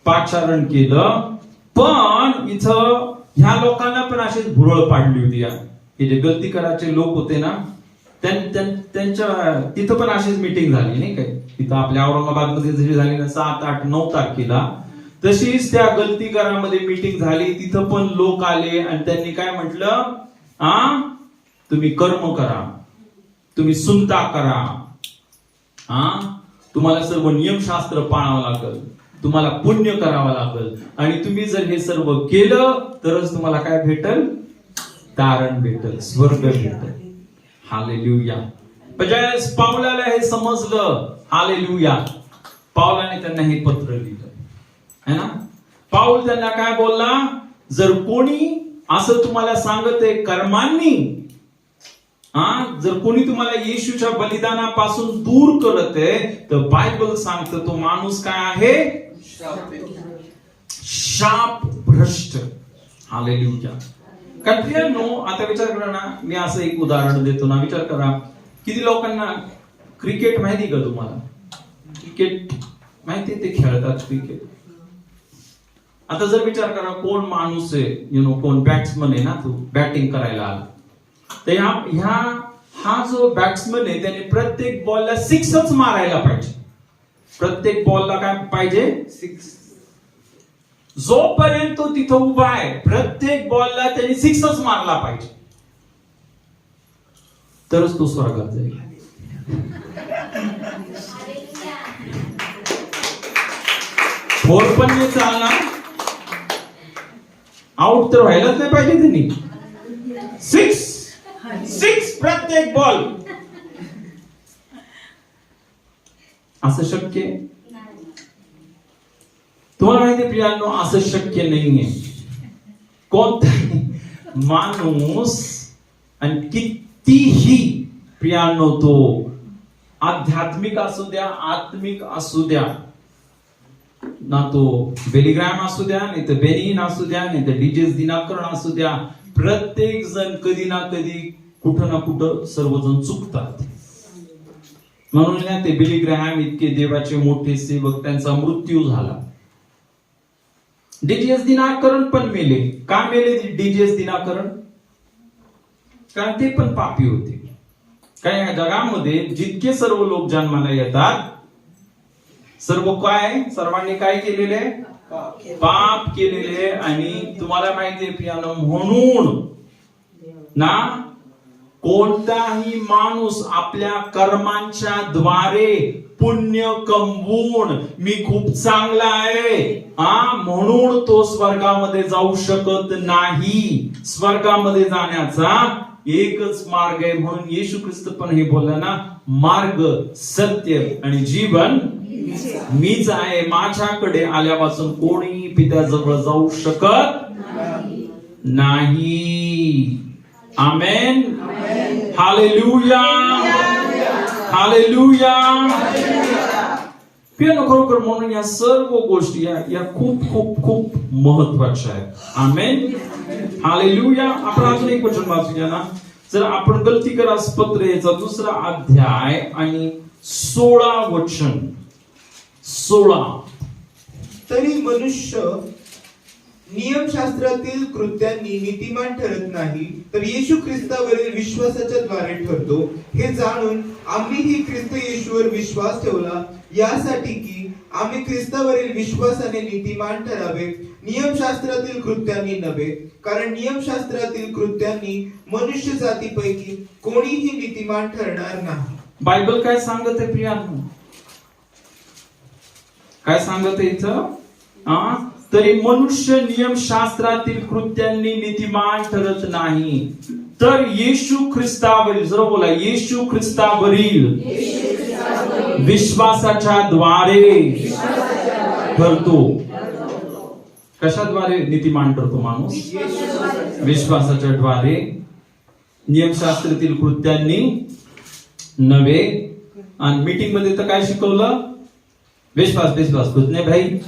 पाचारण केलं. पण इथं ह्या लोकांना पण अशीच भुरळ पाडली होती. हे जे गलती करायचे लोक होते ना, त्यांच्या तिथं पण अशीच मीटिंग झाली नाही काय. तिथं आपल्या औरंगाबाद मध्ये जरी झाली ना 7, 8, 9 तारखेला, तशीच त्या गलती करामध्ये मीटिंग झाली. तिथं पण लोक आले आणि त्यांनी काय म्हटलं, तुम्ही कर्म करा, तुम्ही सुनता करा, तुम्हाला सर्व नियमशास्त्र पाळावं लागेल, तुम्हाला पुण्य करावं लागेल, आणि तुम्ही जर हे सर्व केलं तरच तुम्हाला काय भेटल? तारण भेटल, स्वर्ग भेटल. हालेलुया. पण ज्यावेळेस पावलाला हे समजलं, हालेलुया, पावलाने त्यांना हे पत्र लिहिलं है ना. पाऊल त्यांना काय बोलला? जर कोणी असं तुम्हाला सांगत आहे कर्मांनी, जर कोणी तुम्हाला येशूच्या बलिदानापासून दूर करत आहे, तर बायबल सांगतं तो माणूस काय आहे? शाप भ्रष्ट. हालेलुया. कारण आता विचार करा ना, मी असं एक उदाहरण देतो ना. विचार करा, किती लोकांना क्रिकेट माहिती का तुम्हाला? क्रिकेट माहिती, ते खेळतात क्रिकेट. आता जर विचार करा, कोण माणूस आहे, कोण बॅट्समन आहे ना, तो बॅटिंग करायला आला, तर हा जो बॅट्समन आहे त्याने प्रत्येक बॉलला सिक्सच मारायला पाहिजे. प्रत्येक बॉलला काय पाहिजे? सिक्स. जोपर्यंत तो तिथं उभा आहे, प्रत्येक बॉलला त्यांनी सिक्सच मारला पाहिजे, तरच तो स्वर्गात जाईल. फोर पण नाही चालणार, आउट तर व्हायलाच नाही पाहिजे त्यांनी. सिक्स प्रत्येक बॉल. असं शक्य आहे? तुम्हाला माहिती प्रियांनो, असं शक्य नाहीये. कोणताही माणूस, आणि कितीही प्रियांनो तो आध्यात्मिक असू द्या, आत्मिक असू द्या ना, तो बेलिग्राम असू द्या, नाही तर बेनिन असू द्या, नाही तर डीजेस दिनाकरण असू द्या, प्रत्येक जण कधी ना कधी कुठं ना कुठं सर्वजण चुकतात. म्हणून ना ते बिलीग्रॅम इतके देवाचे मोठे सेवक, त्यांचा मृत्यू झाला. डीजीएस दिनाकरण पण मेले. का मेले डीजीएस दिनाकरण? कारण ते पण पापी होते. काय या जगामध्ये जितके सर्व लोक जन्माला येतात, सर्व काय, सर्वांनी काय केलेले? पाप केलेले. आणि तुम्हाला माहितीये प्रियानो, म्हणून ना कोणताही माणूस आपल्या कर्मांच्या द्वारे पुण्य कमवून मी खूप चांगला आहे म्हणून तो स्वर्गामध्ये जाऊ शकत नाही. स्वर्गामध्ये जाण्याचा एकच मार्ग आहे. म्हणून येशू ख्रिस्त पण हे बोलला ना, मार्ग, सत्य आणि जीवन मीच आहे. माझ्याकडे आल्यापासून कोणी पित्याजवळ जाऊ शकत नाही. आमेन. हालेलुया. हालेलुया. प्रियानो, खरोखर म्हणून या सर्व गोष्टी या खूप खूप खूप महत्वाच्या आहेत. आमेन. हालेलुया. आपण अजून एक वचन वाचूया ना. जर आपण गलतीकरास पत्र याचा 2रा अध्याय आणि 16 वचन. 16. तरी मनुष्य नियमशास्त्रातील कृत्यांनी नीतिमान ठरत नाही, तर येशू ख्रिस्तावरील विश्वासाच्या द्वारे ठरतो. हे जाणून आम्हीही ख्रिस्त येशूवर विश्वास ठेवला, यासाठी की आम्ही ख्रिस्तावरील विश्वासाने नीतिमान ठरावे, नियमशास्त्रातील कृत्यांनी नव्हे. कारण नियमशास्त्रातील कृत्यांनी मनुष्य जातीपैकी कोणीही नीतिमान ठरणार नाही. बायबल काय सांगत आहे प्रियांनो? काय सांगत आहे इथं? तरी मनुष्य नियमशास्त्रातील कृत्यांनी नीतिमान ठरत नाही, तर येशू ख्रिस्तावरील, जरा बोला, येशू ख्रिस्तावरील विश्वासाच्या द्वारे ठरतो. कशाद्वारे नीतिमान ठरतो माणूस? विश्वासाच्या द्वारे. नियमशास्त्रातील कृत्यांनी नव्हे. आणि मीटिंग मध्ये तर काय शिकवलं? विश्वास कुछ नाही भाई.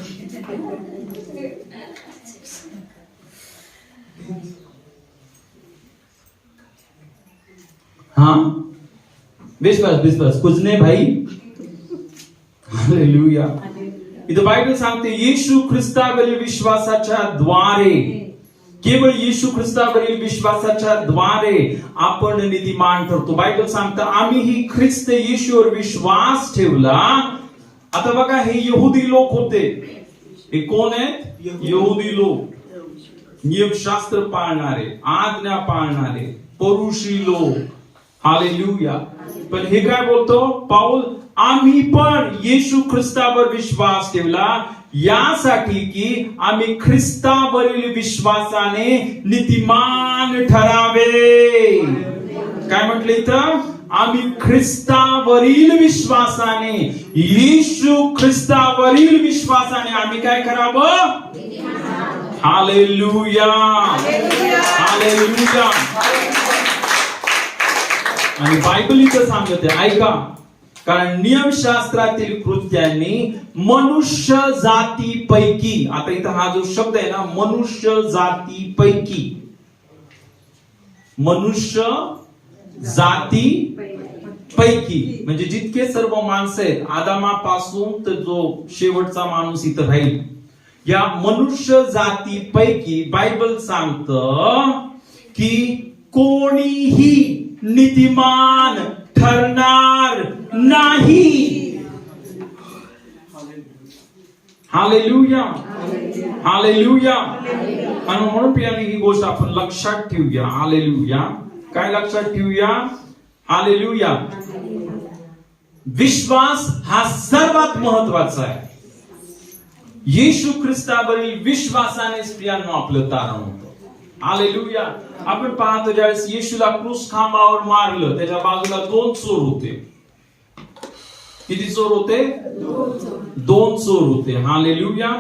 विश्वास कुछ नाही भाई. हालेलुया. इथं बायबल सांगते येशू ख्रिस्तावरील विश्वासाच्या द्वारे, केवळ येशू ख्रिस्तावरील विश्वासाच्या द्वारे आपण नीतिमान ठरतो. बायबल सांगतं आम्हीही ख्रिस्त येशूवर विश्वास ठेवला. आता बघा, हे यहुदी लोक होते. हे कोण आहेत? यहुदी लोक, नियमशास्त्र पाळणारे, आज्ञा पाळणारे, परुषी लोक. हालेलुया. पण हे काय बोलतो पाऊल? आम्ही पण येशू ख्रिस्तावर विश्वास ठेवला, यासाठी की आम्ही ख्रिस्तावरील विश्वासाने नीतिमान ठरावे. काय म्हटलं इथं? आम्ही ख्रिस्तावरील विश्वासाने, येशू ख्रिस्तावरील विश्वासाने आम्ही काय करावं? हालेलुया. हालेलुया. आणि बायबल इथं सांगत आहे, ऐका, कारण नियमशास्त्रातील कृत्यांनी मनुष्य जातीपैकी, आता इथं हा जो शब्द आहे ना, मनुष्य जातीपैकी, मनुष्य जातीपैकी म्हणजे जितके सर्व माणसं आहेत, आदामापासून तर जो शेवटचा माणूस इथं राहील, या मनुष्य जातीपैकी बायबल सांगतं की कोणीही नीतिमान ठरणार नाही. हालेलुया. हालेलुया. आणि म्हणून प्रियाने ही गोष्ट आपण लक्षात ठेवूया. हालेलुया. काय लक्षात ठेवूया? हालेलुया. विश्वास हा सर्वात महत्वाचा आहे. येशू ख्रिस्तावरील विश्वासानेच प्रियांनो आपलं तारण होतं. हालेलुया. आपण पाहतो ज्यावेळेस येशूला क्रूस खांबावर मारलं, त्याच्या बाजूला 2 चोर होते. किती चोर होते? 2 चोर होते. हालेलुया.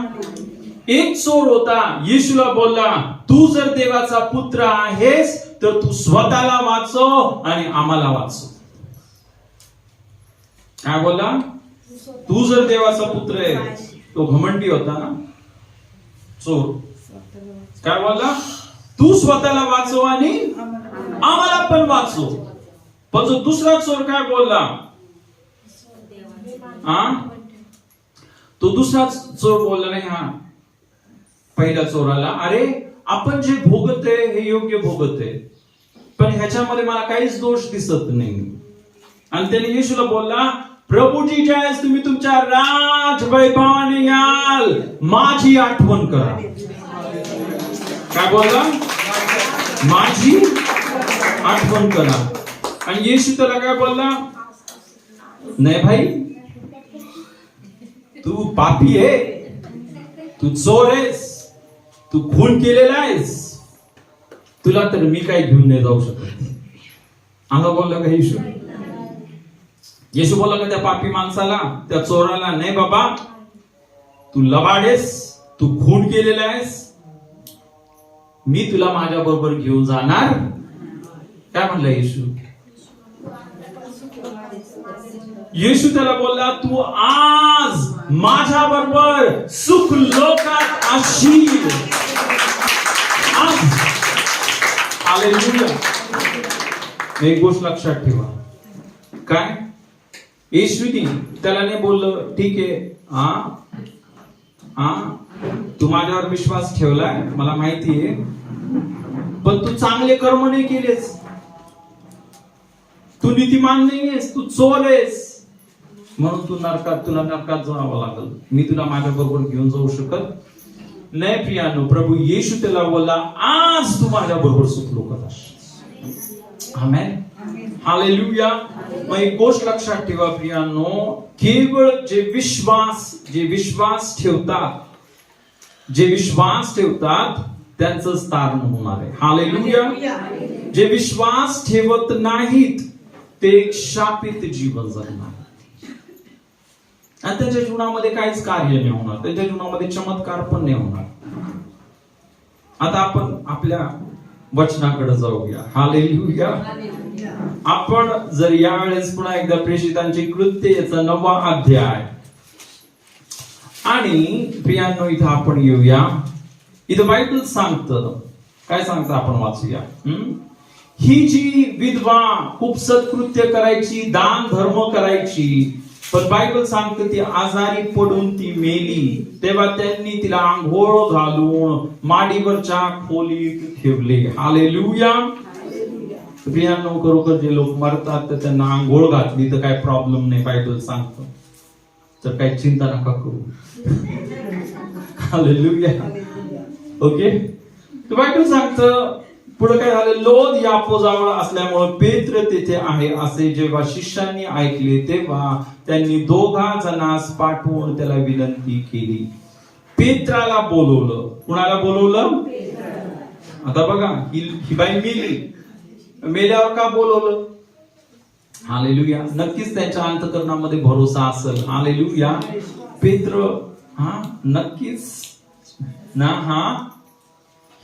एक चोर होता, येशूला बोलला, तू जर देवाचा पुत्र आहेस तर तू स्वतःला वाचव आणि आम्हाला वाचव. काय बोलला? तू जर देवाचा पुत्र आहेस. तो घमंडी होता ना चोर. काय बोलला? तू स्वतःला वाचव आणि आम्हाला पण वाचव. पण जो दुसरा चोर काय बोलला? तो दुसरा चोर बोलला नाही पहिल्या चोराला, अरे आपण जे भोगत आहे हे योग्य भोगत आहे, पण ह्याच्यामध्ये मला काहीच दोष दिसत नाही. आणि त्याने येशूला बोलला, प्रभूजी ज्यावेळेस तुम्ही तुमच्या राजवैभवाने याल, माझी आठवण करा. काय बोलला? माझी आठवण करा. आणि येशू त्याला काय बोलला, नाही भाई, तू पापी आहे, तू चोर आहेस, तू खून केलेला आहेस, तुला तर मी काय घेऊन नाही जाऊ शकत. असं बोलला का येशू? येशू बोलला का त्या पापी माणसाला, त्या चोराला, नाही बाबा, तू लबाड आहेस, तू खून केलेला आहेस, मी तुला माझ्या बरोबर घेऊन जाणार. काय म्हणलं येशू? येशू त्याला बोलला, तू आज माझ्या बरोबर सुख लोकात असशील. आज. हालेलुया. एक गोष्ट लक्षात ठेवा, काय येशूनी त्याला नाही बोललं, ठीक आहे, तू माझ्यावर विश्वास ठेवलाय, मला माहिती आहे, पण तू चांगले कर्म नाही केलेस, तू नीतिमान नाहीयेस, तू चोर आहेस, म्हणून तुला नरकात जावं लागल, मी तुला माझ्या बरोबर घेऊन जाऊ शकत नाही. प्रियानो, प्रभू येशू त्याला बोलला, आज तू माझ्या बरोबर सुख लोकात असशील. आमेन. हालेलुया. मग एक गोष्ट लक्षात ठेवा प्रियानो, केवळ जे विश्वास ठेवतात त्यांचं स्थान होणार आहे. हालेलुया. जे विश्वास ठेवत नाहीत ते शापित जीवन जगणार आणि त्यांच्या जीवनामध्ये काहीच कार्य नाही होणार, त्यांच्या जीवनामध्ये चमत्कार पण नाही होणार. आता आपण आपल्या वचनाकडे जाऊया. हालेलुया. आपण जर यावेळेस पुन्हा एकदा प्रेषितांची कृत्य याचा 9वा अध्याय आणि प्रियांनो इथं आपण येऊया. इथं बायबल सांगतं, काय सांगतं आपण वाचूया. ही जी विधवा खूप सत्कृत्य करायची, दान धर्म करायची, पण बायबल सांगते ती आजारी पडून ती मेली, तेव्हा त्यांनी तिला आंघोळ घालून माडीवरच्या खोलीत ठेवले. हालेलुया. प्रियांनो, खरोखर जे लोक मरतात तर त्यांना आंघोळ घातली तर काय प्रॉब्लेम नाही, बायबल सांगतो, तर काही चिंता नका करू. हालेलुया. ओके. तर बायबल सांगतं पुढे काय झालं, लोद याफो जवळ असल्यामुळे पेत्र तेथे आहे असे जेव्हा शिष्यांनी ऐकले तेव्हा त्यांनी 2 जणांस पाठवून त्याला विनंती केली. पेत्राला बोलवलं. कुणाला बोलवलं? आता बघा, ही बाई मेली, मेल्यावर का बोलवलं? हालेलुया. नक्कीच त्यांच्या अंतःकरणामध्ये भरोसा असेल. हालेलुया. पेत्र नक्कीच ना,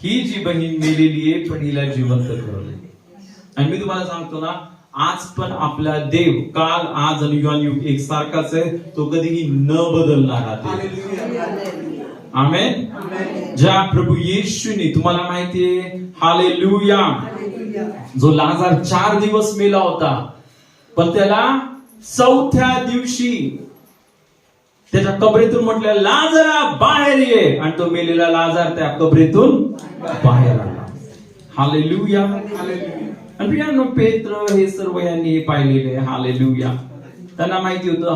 ही जी बहीण मेलेली आहे पण हिला जिवंत करले. आणि मी तुम्हाला सांगतो ना, आज पण आपला देव काल, आज आणि युग एक सारखाच आहे, तो कधीही न बदलणारा देव. आमेन. ज्या प्रभू येशूने, तुम्हाला माहितीये, हालेलुया, जो लाजार 4 दिवस मेला होता, पण त्याला 4थ्या दिवशी त्याच्या कबरीतून म्हटलं, लाजरा बाहेर ये, आणि तो मेलेला लाजार त्या कबरीतून बाहेर आला. हालेलुया. आणि प्रियांनो, पेत्र हे सर्व यांनी पाहिलेले. हालेलुया. त्यांना माहिती होतं,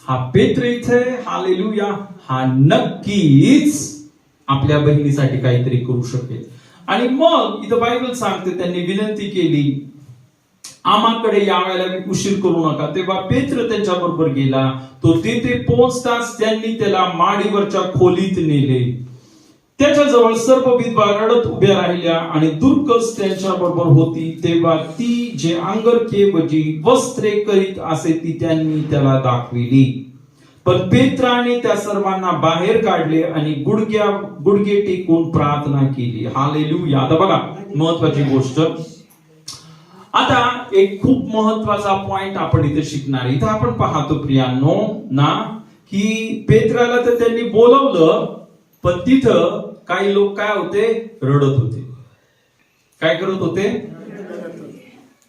हा पेत्र इथे, हालेलुया, हा नक्कीच आपल्या बहिणीसाठी काहीतरी करू शकेल. आणि मग इथं बायबल सांगते त्यांनी विनंती केली, आम्हाकडे यावेळेला उशीर करू नका. तेव्हा पेत्र त्यांच्या बरोबर गेला. तो तेथे पोहोचताच त्यांनी त्याला माडीवरच्या खोलीत नेले. त्याच्याजवळ सर्व विधवा रडत उभ्या राहिल्या आणि दुर्कस त्यांच्या बरोबर होती. तेव्हा ती जे अंगरखे व जी वस्त्रे करीत असे ती त्यांनी त्याला दाखविली. पण पेत्राने त्या सर्वांना बाहेर काढले आणि गुडघे टेकून प्रार्थना केली. हालेलुया. आता बघा, महत्वाची गोष्ट, आता एक खूप महत्वाचा पॉइंट आपण इथे शिकणार. इथं आपण पाहतो प्रियांनो ना, की पेत्राला तर त्यांनी बोलवलं, पण तिथं काही लोक काय होते, रडत होते. काय करत होते?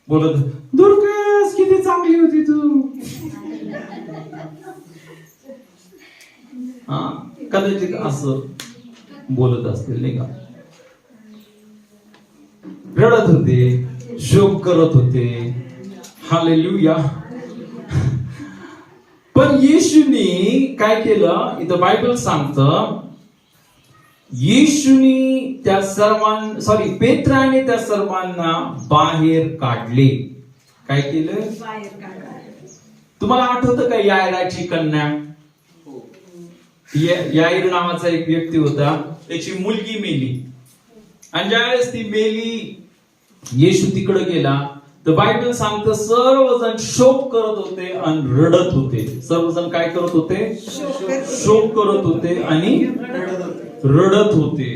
बोलत, दुर्गस किती चांगली होती तू. कदाचित असं बोलत असतील, नाही का? रडत होते, शोक करत होते. हालेलुया. पण येशूनी काय केलं, इथं बायबल सांगतं, येशूनी त्या पेत्राने त्या सर्वांना बाहेर काढले. काय केलं? तुम्हाला आठवतं का यायराची कन्या? याईर नावाचा एक व्यक्ती होता, त्याची मुलगी मेली, आणि ज्यावेळेस ती मेली, येशू तिकडे गेला, तर बायबल सांगतं सर्वजण शोक करत होते आणि रडत होते. सर्वजण काय करत होते? शोक करत होते आणि रडत होते,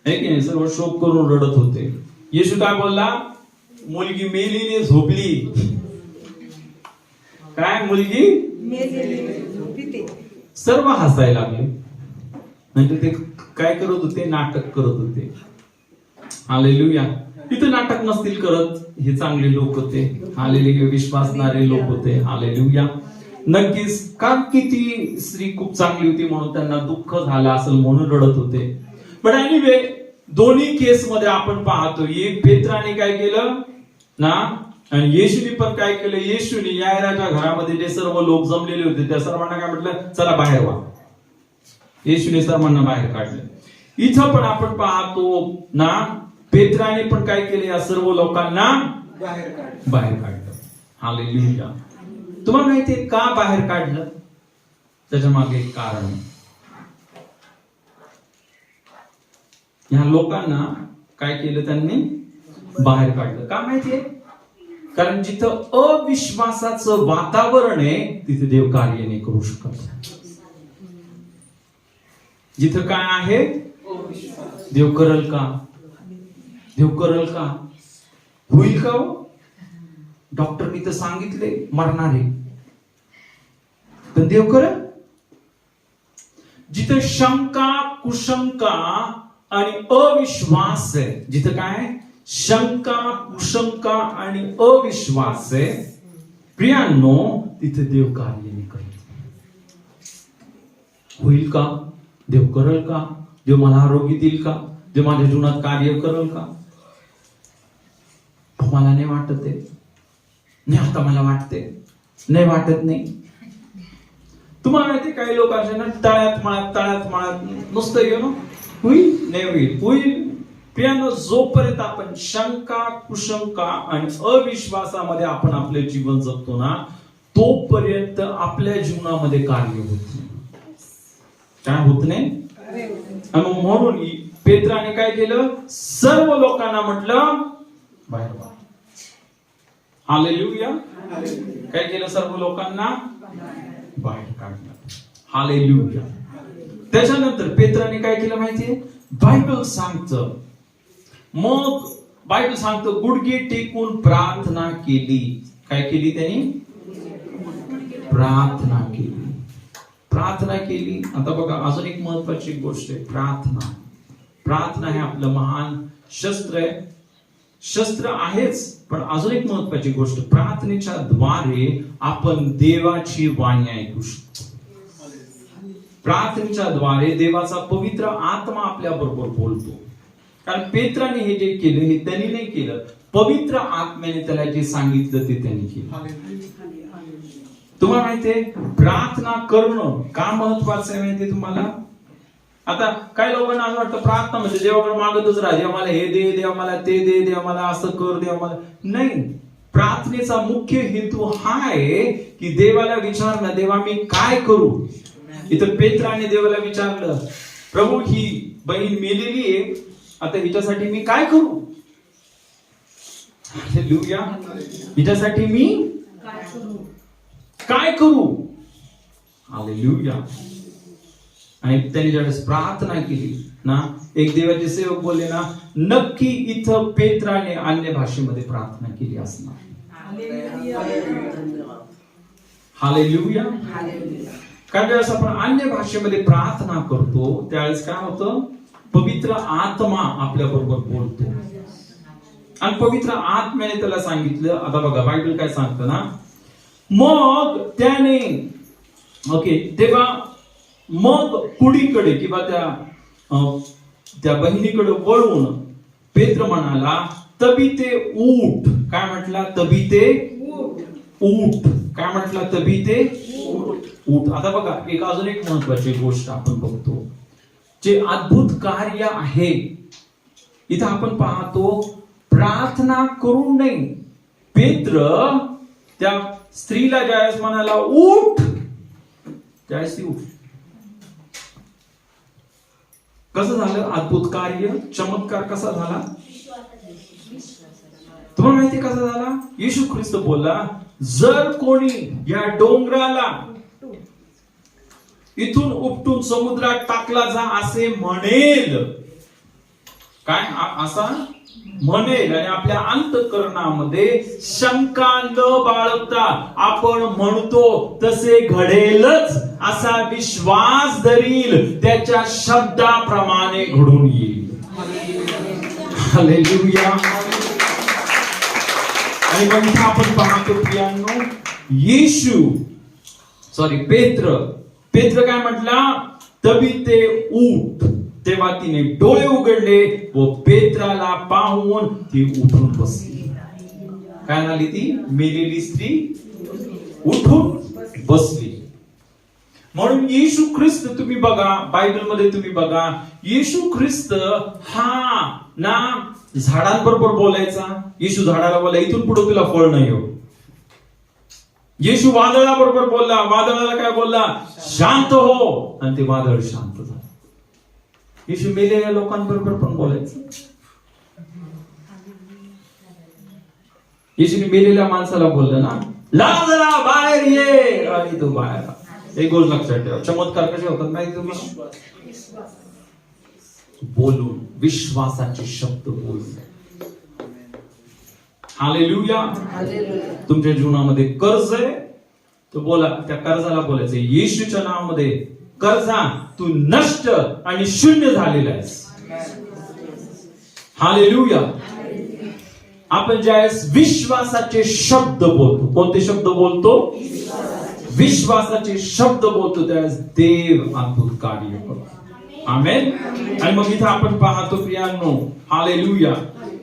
है की नाही? सर्व शोक करून रडत होते. येशू काय बोलला? मुलगी मेलीने झोपली. काय? मुलगी मेली. सर्व हसायला लागले, म्हणजे ते काय करत होते? नाटक करत होते. हालेलुया. इथे नाटक नसतील करत, हे चांगले लोक होते. हालेलुया. विश्वासणारे लोक होते. हालेलुया. नक्कीच, कारण की ती स्त्री खूप चांगली होती म्हणून त्यांना दुःख झालं असेल म्हणून रडत होते. पण एनिवे, दोन्ही केस मध्ये आपण पाहतो, एक पेत्राने काय केलं ना, आणि येशूने पण काय केलं? येशूने यायराच्या घरामध्ये जे सर्व लोक जमलेले होते त्या सर्वांना काय म्हटलं? चला बाहेर व्हा. येशूने सर्वांना बाहेर काढलं. इथं पण आपण पाहतो ना, पेत्राने पण काय केलं? या सर्व लोकांना बाहेर काढलं. हालेलुया. तुम्हाला माहितीये का बाहेर काढलं? त्याच्या मागे एक कारण आहे. ह्या लोकांना काय केलं? त्यांनी बाहेर काढलं. का माहितीये? कारण जिथं अविश्वासाचं वातावरण आहे तिथे देव कार्य नाही करू शकत. जिथं काय आहे? देव करल का? देव करल का? होईल का? डॉक्टरनी तर सांगितले मरणारे, पण देव करल? जिथं शंका, कुशंका आणि अविश्वास आहे, जिथं काय? शंका, कुशंका आणि अविश्वास आहे, प्रियांनो, तिथे देव कार्य नाही करत. होईल का? देव करल का? देव मला आरोग्य देईल का? देव माझ्या जीवनात कार्य करल का? मला नाही वाटत आहे. नाही, आता मला वाटते. नाही वाटत नाही. तुम्हाला माहिती काही लोक असे ना, तळ्यात माळ्यात नुसतं येऊ, होईल नाही होईल, होईल. प्रियांनो, जोपर्यंत आपण शंका, कुशंका आणि अविश्वासामध्ये आपण आपले जीवन जगतो ना, तोपर्यंत आपल्या जीवनामध्ये कार्य होत नाही. काय होत नाही? म्हणून पेत्राने काय केलं? सर्व लोकांना म्हटलं बाहेर व्हा. हालेलुया. काय केलं? सर्व लोकांना बाहेर काढलं. हालेलुया. त्याच्यानंतर पेत्राने काय केलं माहितीये? बायबल सांगतं, मग बायबल सांगतं गुडघे टेकून प्रार्थना केली. काय केली त्यांनी? प्रार्थना केली. प्रार्थना केली. आता बघा, अजून एक महत्वाची गोष्ट आहे, प्रार्थना. प्रार्थना हे आपलं महान शस्त्र आहे. शस्त्र आहेच, पण अजून एक महत्वाची गोष्ट, प्रार्थनेच्या द्वारे आपण देवाची वाणी ऐकू शकतो. प्रार्थनेच्या द्वारे देवाचा पवित्र आत्मा आपल्या बरोबर बोलतो. कारण पेत्राने हे जे केलं हे त्यांनी नाही केलं, पवित्र आत्म्याने त्याला जे सांगितलं ते त्यांनी केलं. तुम्हाला माहितीये प्रार्थना करणं का महत्वाचं आहे माहितीये तुम्हाला? आता काही लोकांना असं वाटतं प्रार्थना म्हणजे देवाकडे मागतच राहा, देवा मला हे दे, देवा मला ते दे, देवा मला असं कर, देवा मला. नाही, प्रार्थनेचा मुख्य हेतू हा आहे की देवाला विचारणं, देवा मी काय करू? इथं पेत्राने देवाला विचारलं, प्रभू ही बहीण मेलेली आहे, आता हिच्यासाठी मी काय करू? हालेलुया. हिच्यासाठी मी काय करू? हालेलुया. आणि त्यांनी ज्यावेळेस प्रार्थना केली ना, एक देवाचे सेवक बोलले ना, नक्की इथं पेत्राने अन्य भाषेमध्ये प्रार्थना केली असणार. हालेलुया. कारण ज्यावेळेस आपण अन्य भाषेमध्ये प्रार्थना करतो त्यावेळेस काय होतं? पवित्र आत्मा आपल्या बरोबर बोलतो. आणि पवित्र आत्म्याने त्याला सांगितलं, आता बघा बायबल काय सांगतं ना, मग त्याने तेव्हा मग कुडीकडे किंवा त्या बहिणीकडे वळून पेत्र म्हणाला, तबीते उठ. काय म्हटला? तबीते उठ. काय म्हटला? तबीते उठ. आता बघा, एक अजून एक महत्वाची गोष्ट आपण बघतो, जे अद्भुत कार्य आहे इथं आपण पाहतो, प्रार्थना करून नाही पेत्र त्या स्त्रीला ज्यावेळेस म्हणाला उठ, त्यावेळेस ती उठ. कसं झालं अद्भुत कार्य, चमत्कार कसा झाला? तुम्हाला माहिती कसा झाला? येशू ख्रिस्त बोलला, जर कोणी या डोंगराला इथून उपटून समुद्रात टाकला जा असे म्हणेल, काय असा म्हणेल, आणि आपल्या अंतःकरणामध्ये शंका न बाळगता आपण म्हणतो तसे घडेलच असा विश्वास धरील, त्याच्या शब्दाप्रमाणे घडून येईल. हालेलुया. आणि मग इथे आपण पाहतो प्रियांनो, पेत्र काय म्हटला? तभी ते उठ. तेव्हा तिने डोळे उघडले व पेत्राला पाहून ती उठून बसली. काय झाली? ती मेलेली स्त्री उठून बसली. म्हणून येशू ख्रिस्त तुम्ही बघा, बायबलमध्ये तुम्ही बघा, येशू ख्रिस्त हा ना झाडांबरोबर बोलायचा. येशू झाडाला बोला, इथून पुढे तुला फळ नाही हो. येशू वादळाबरोबर बोलला, वादळाला काय बोलला? शांत हो, आणि ते वादळ शांत झालं. येशू मेलेल्या लोकांबरोबर पण बोलायचं. येशूने मेलेल्या माणसाला बोललं ना, लाजरा बाहेर ये, आणि तो बाहेर आला. एक गोष्ट लक्षात ठेवा, चमत्कार कसे होतात माहिती तुम्हाला? बोलून, विश्वासाचे शब्द बोलून. हालेलुया. तुमच्या जीवनामध्ये कर्ज आहे तर बोला, त्या कर्जाला बोलायचं, येशूच्या नावामध्ये कर्जा तू नष्ट आणि शून्य झालेला आहेस. हालेलुया. आपण ज्यावेळेस विश्वासाचे शब्द बोलतो, कोणते शब्द बोलतो? विश्वासाचे शब्द बोलतो, त्यावेळेस देव अद्भुत कार्य करतो. आमेन. आणि मग इथे आपण पाहतो प्रियांनो, हालेलुया,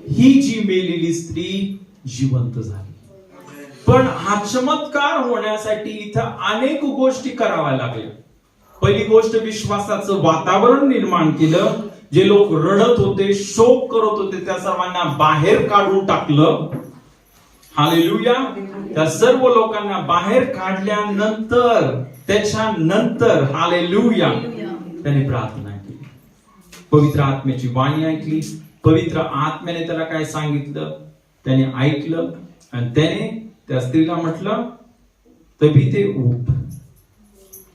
ही जी मेलेली स्त्री जिवंत झाली. पण हा चमत्कार होण्यासाठी इथं अनेक गोष्टी कराव्या लागल्या. पहिली गोष्ट, विश्वासाचं वातावरण निर्माण केलं. जे लोक रडत होते, शोक करत होते, त्या सर्वांना बाहेर काढून टाकलं. हालेलुया. त्या सर्व लोकांना बाहेर काढल्यानंतर, त्याच्यानंतर हालेलुया, त्याने प्रार्थना केली, पवित्र आत्म्याची वाणी ऐकली. पवित्र आत्म्याने त्याला काय सांगितलं त्याने ऐकलं, आणि त्याने त्या स्त्रीला म्हटलं तभी ते उठ.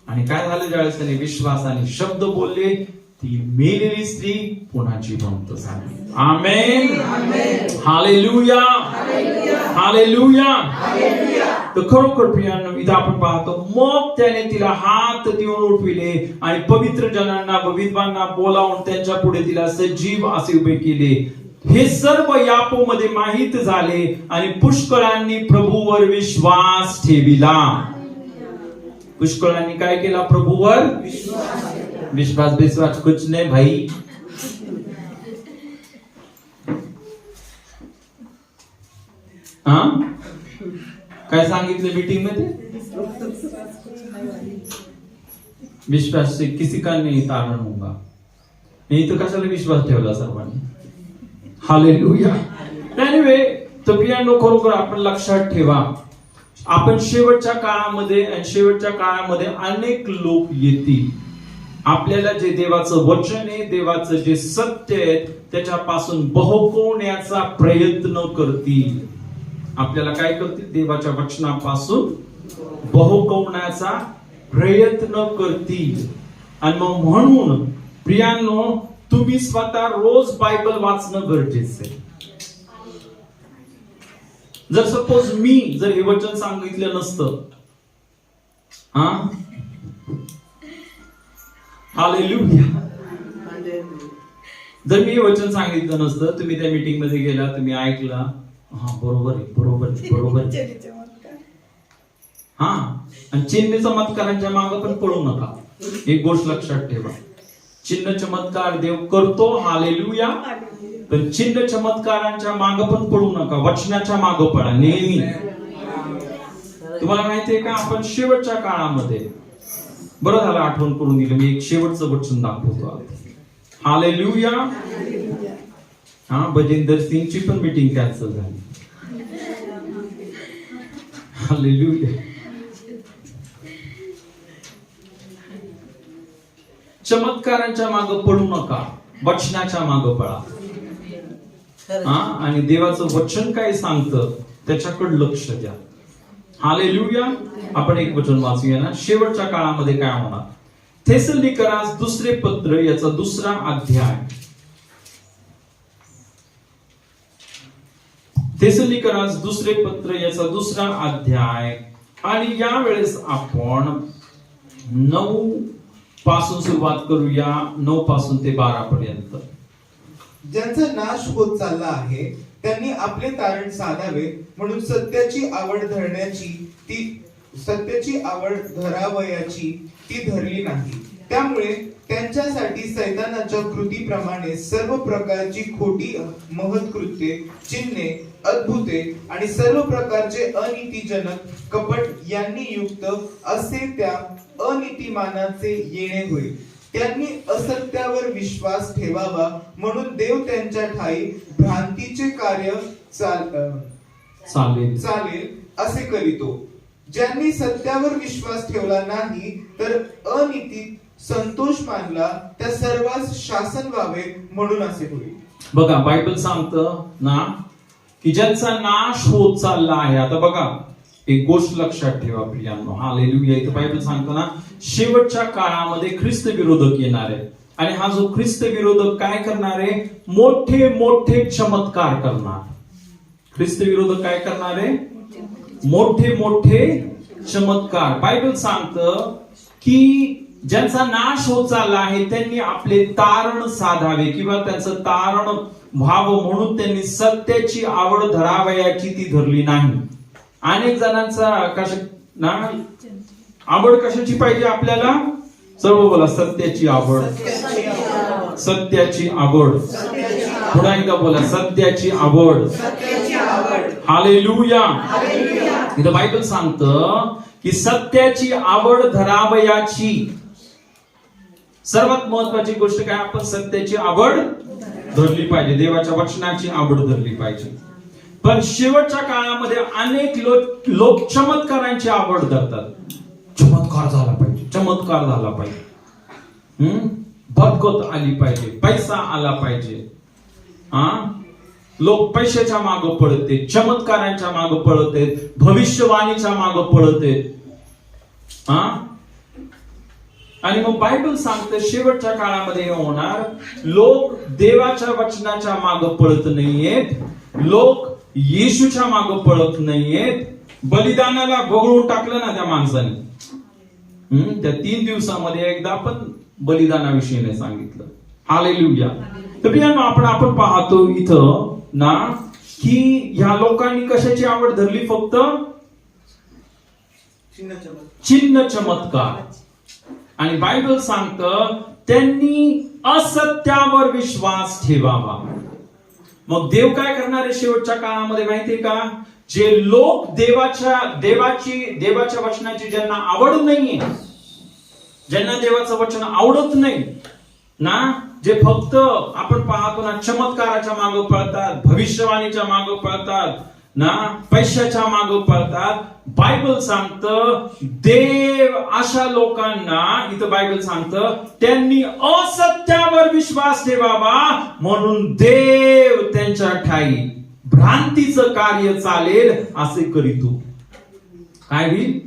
आणि काय झालं? ज्यावेळेस त्याने विश्वासाने शब्द बोलले, ती मेलेली स्त्री पुन्हा जिवंत झाली. आमेन. हालेलुया. हालेलुया. तर खरोखर प्रियांनो, इथं आपण पाहतो, मग त्याने तिला हात देऊन उठविले आणि पवित्र जनांना व विद्वांना बोलावून त्यांच्या पुढे तिला सजीव असे उभे केले. हे सर्व यापोमध्ये माहित झाले आणि पुष्कळांनी प्रभूवर विश्वास ठेविला. पुष्कळांनी काय केला? प्रभूवर विश्वास कुछ नाही भाई. काय सांगितलं मीटिंग मध्ये? विश्वास से किसी का नहीं तारण होगा. नाही तर कशाला विश्वास ठेवला सर्वांनी? हालेलुया. एनिवे, तर प्रियांनो, खरोखर आपण लक्षात ठेवा, आपण शेवटच्या काळामध्ये अनेक लोक येतील. आपल्याला जे देवाचं वचन आहे, देवाचं जे सत्य आहे, त्याच्यापासून बहकवण्याचा प्रयत्न करतील. आपल्याला काय करतील? देवाच्या वचनापासून बहकवण्याचा प्रयत्न करतील. आणि मग म्हणून प्रियांनो, तुम्ही स्वतः रोज बायबल वाचणं गरजेचं आहे. जर सपोज मी जर हे वचन सांगितलं नसतं, हालेलुया, जर मी हे वचन सांगितलं नसतं, तुम्ही त्या मीटिंग मध्ये गेला, तुम्ही ऐकला, बरोबर आहे. आणि चिन्ह चमत्कारांच्या मागे पण पळू नका. एक गोष्ट लक्षात ठेवा, चिन्ह चमत्कार देव करतो, हालेलुया, पण चिन्ह चमत्कारांच्या मागे पण पळू नका, वचनाच्या मागे पळा नेहमी. तुम्हाला माहितीये का, आपण शेवटच्या काळामध्ये, बरं झालं आठवण करून दिलं, मी एक शेवटचं वचन दाखवतो. हालेलुया. भजेंदर सिंगची पण मीटिंग कॅन्सल झाली. हालेलुया. चमत्कारांच्या मागे पडू नका, वचनाच्या मागे पळा. आणि देवाचं वचन काय सांगतं त्याच्याकडे लक्ष द्या. हालेलुया. आपण एक वचन वाचूया ना. शेवटच्या काळामध्ये काय होणार? थेसलोनिकरास दुसरे पत्र याचा 2रा अध्याय. थेसलोनिकरास दुसरे पत्र याचा 2रा अध्याय. आणि यावेळेस आपण 9 पासून सुरुवात करूया. 9 पासून ते 12 पर्यंत. ज्यांचा नाश होत चालला आहे त्यांनी आपले तारण साधावे म्हणून सत्याची आवड धरावयाची ती धरली नाही. त्यामुळे त्यांच्यासाठी सैतानाच्या कृतीप्रमाणे सर्व प्रकारची खोटी महत्कृत्ये, चिन्हे, अद्भुते आणि सर्व प्रकारचे अनीतिजनक कपट यांनी युक्त असे त्या अनीतिमानाचे येणे होईल. त्यांनी असत्यावर विश्वास ठेवावा म्हणून देव त्यांच्या ठाई भ्रांतीचे कार्य चालेल असे करीतो. ज्यांनी सत्यावर विश्वास ठेवला नाही तर अनीतीत संतोष मानला त्या सर्वांस शासन व्हावे म्हणून असे होईल. बघा, बायबल सांगतं ना की ज्यांचा नाश होत चालला आहे. आता बघा, एक गोष्ट लक्षात ठेवा प्रियांनो. हालेलुया. इथं बायबल सांगतो ना, शेवटच्या काळामध्ये ख्रिस्त विरोधक येणार आहे. आणि हा जो ख्रिस्त विरोधक काय करणार आहे? मोठे मोठे चमत्कार करणार. ख्रिस्त विरोधक काय करणार आहे? मोठे मोठे चमत्कार. बायबल सांगतं की ज्यांचा नाश होत चालला आहे त्यांनी आपले तारण साधावे किंवा त्यांचं तारण व्हावं म्हणून त्यांनी सत्याची आवड धरावयाची ती धरली नाही. अनेक जणांचा आवड कशाची पाहिजे आपल्याला? सर्व बोला, सत्याची आवड. सत्याची आवड. पुन्हा एकदा बोला, सत्याची आवड. हालेलुया. इथं बायबल सांगतं की सत्याची आवड धरावयाची. सर्वात महत्वाची गोष्ट काय? आपण सत्याची आवड धरली पाहिजे. देवाच्या वचनाची आवड धरली पाहिजे. पण शेवटच्या काळामध्ये अनेक लोक चमत्कारांची आवड धरतात. चमत्कार झाला पाहिजे, चमत्कार झाला पाहिजे, बरकत आली पाहिजे, पैसा आला पाहिजे. लोक पैशाच्या मागे पळते, चमत्कारांच्या मागे पळते, भविष्यवाणीच्या मागे पळते. आणि मग बायबल सांगते शेवटच्या काळामध्ये हे होणार. लोक देवाच्या वचनाच्या मागे पळत नाहीयेत, लोक येशूच्या मागे पळत नाहीयेत. बलिदानाला वगळून टाकलं ना त्या माणसाने. त्या 3 दिवसामध्ये एकदा पण बलिदानाविषयी नाही सांगितलं. हालेलुया. तर आपण पाहतो इथं ना की ह्या लोकांनी कशाची आवड धरली? फक्त चिन्ह चमत्कार. आणि बायबल सांगतं त्यांनी असत्यावर विश्वास ठेवावा. मग देव काय करणार आहे शेवटच्या काळामध्ये माहितीये का? जे लोक देवाच्या वचनाची ज्यांना आवड नाहीये, ज्यांना देवाचं वचन आवडत नाही ना, जे फक्त आपण पाहतो ना चमत्काराच्या मागे पळतात, भविष्यवाणीच्या मागे पळतात ना, पैशाच्या मागे पळतात. बायबल सांगतं देव अशा लोकांना, इथं बायबल सांगतं त्यांनी असत्यावर विश्वास ठेवावा म्हणून देव त्यांच्या ठाई भ्रांतीचं कार्य चालेल असे करीतो. काय होईल?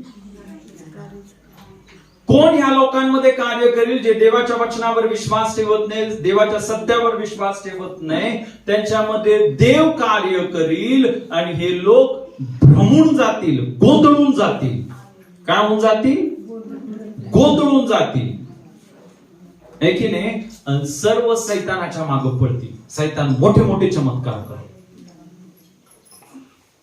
कोण ह्या लोकांमध्ये कार्य करेल? जे देवाच्या वचनावर विश्वास ठेवत नाही, देवाच्या सत्यावर विश्वास ठेवत नाही, त्यांच्यामध्ये देव कार्य करील. आणि हे लोक भ्रमून जातील, गोंधळून जातील. काय होऊन जातील? गोंधळून जातील. है की नाही? सर्व सैतानाच्या मागे पडतील. सैतान मोठे मोठे चमत्कार करतो.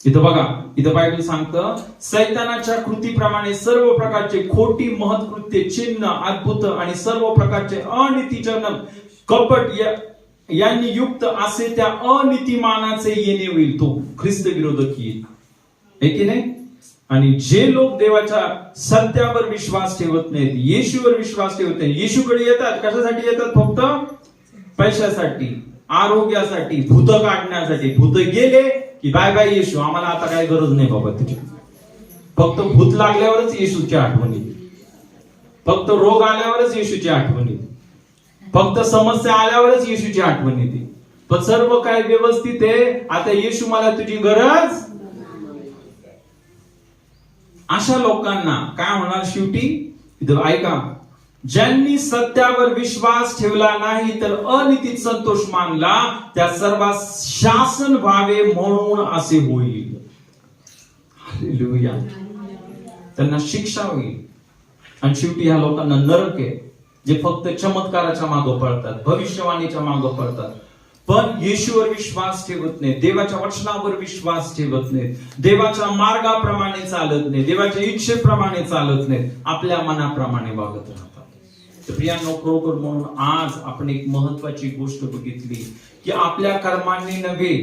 इथं बघा, इथं बायबल सांगतं सैतानाच्या कृतीप्रमाणे सर्व प्रकारचे खोटी महत्कृत्ये, चिन्ह, अद्भुत आणि सर्व प्रकारचे अनीतिजनक कपट यांनी युक्त असे त्या अनीतिमानाचे येणे होईल. तो ख्रिस्त विरोधक येईल. है की नाही? आणि जे लोक देवाच्या सत्यावर विश्वास ठेवत नाहीत, येशूवर विश्वास ठेवत नाही, येशूकडे येतात कशासाठी येतात? फक्त पैशासाठी, आरोग्यासाठी, भूत काढण्यासाठी. भूत गेले की बाय बाय येशू, आम्हाला आता काही गरज नाही बाबा तुझी. फक्त भूत लागल्यावरच येशूची आठवण येते, फक्त रोग आल्यावरच येशूची आठवण येते, फक्त समस्या आल्यावरच येशूची आठवण येते. पण सर्व काय व्यवस्थित आहे, आता येशू मला तुझी गरज. अशा लोकांना काय होणार शेवटी? इथं ऐका, ज्यांनी सत्यावर विश्वास ठेवला नाही तर अनितीत संतोष मानला, त्या सर्वात शासन व्हावे म्हणून असे होईल. हालेलुया. त्यांना शिक्षा होईल. आणि शेवटी ह्या लोकांना नरक आहे, जे फक्त चमत्काराच्या मागे पळतात, भविष्यवाणीच्या मागे पळतात, पण येशूवर विश्वास ठेवत नाही, देवाच्या वचनावर विश्वास ठेवत नाही, देवाच्या मार्गाप्रमाणे चालत नाही, देवाच्या इच्छेप्रमाणे चालत नाही, आपल्या मनाप्रमाणे वागत राहतात. तर प्रियांनो, खरोखर म्हणून आज आपण एक महत्वाची गोष्ट बघितली की आपल्या कर्मांनी नव्हे,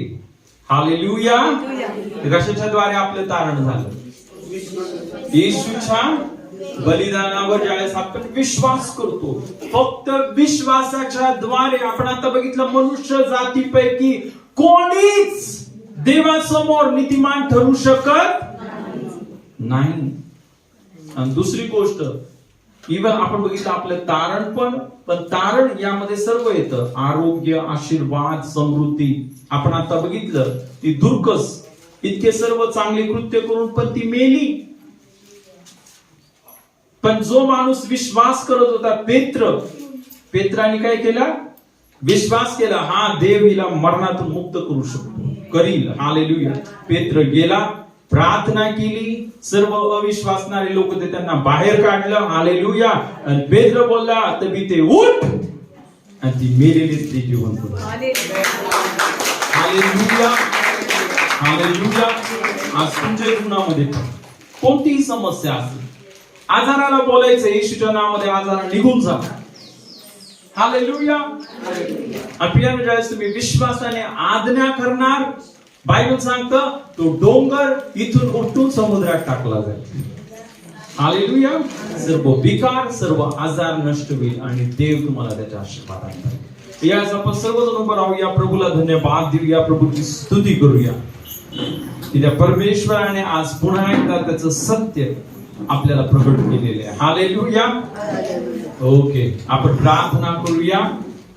हालेलुया, कशाच्याद्वारे आपलं तारण झालं? येशूच्या बलिदानावर ज्यावेळेस आपण विश्वास करतो, फक्त विश्वासाच्या द्वारे. आपण आता बघितलं, मनुष्य जातीपैकी कोणीच देवासमोर नीतिमान ठरू शकत नाही. आणि दुसरी गोष्ट, इव्हन आपण बघितलं आपलं तारण पण तारण यामध्ये सर्व येतं, आरोग्य, आशीर्वाद, समृद्धी. आपण आता बघितलं ती दुर्कस इतके सर्व चांगले कृत्य करून पण ती मेली. पण जो माणूस विश्वास करत होता, पेत्राने काय केला? विश्वास केला, हा देव हिला मरणातून मुक्त करू शकतो, करील. हालेलुया. पेत्र गेला, प्रार्थना केली, सर्व अविश्वासणारे लोक ते त्यांना बाहेर काढलं. हालेलुया. आणि पेत्र बोलला, तबीते उठ, आणि ती मेलेली स्त्री जिवंत झाली. हालेलुया. हालेलुया. आज तुमच्या जीवनामध्ये कोणतीही समस्या असेल, आजाराला बोलायचं, येशूच्या नावामध्ये आजार निघून जा. हालेलुया. आपल्याला ज्यावेळेस तुम्ही विश्वासाने आज्ञा करणार, बायबल सांगतं तो डोंगर इथून उठून समुद्रात टाकला जाईल. हालेलुया. सर्व विकार, सर्व आजार नष्ट होईल आणि देव तुम्हाला त्याच्या आशीर्वादाने भरेल. यास आपण सर्वजण उभं राहूया, प्रभूला धन्यवाद देऊया, प्रभूची स्तुती करूया की त्या परमेश्वराने आज पुन्हा एकदा त्याचं सत्य आपल्याला प्रगट केलेले आहे. हालेलुया. ओके, आपण प्रार्थना करूया.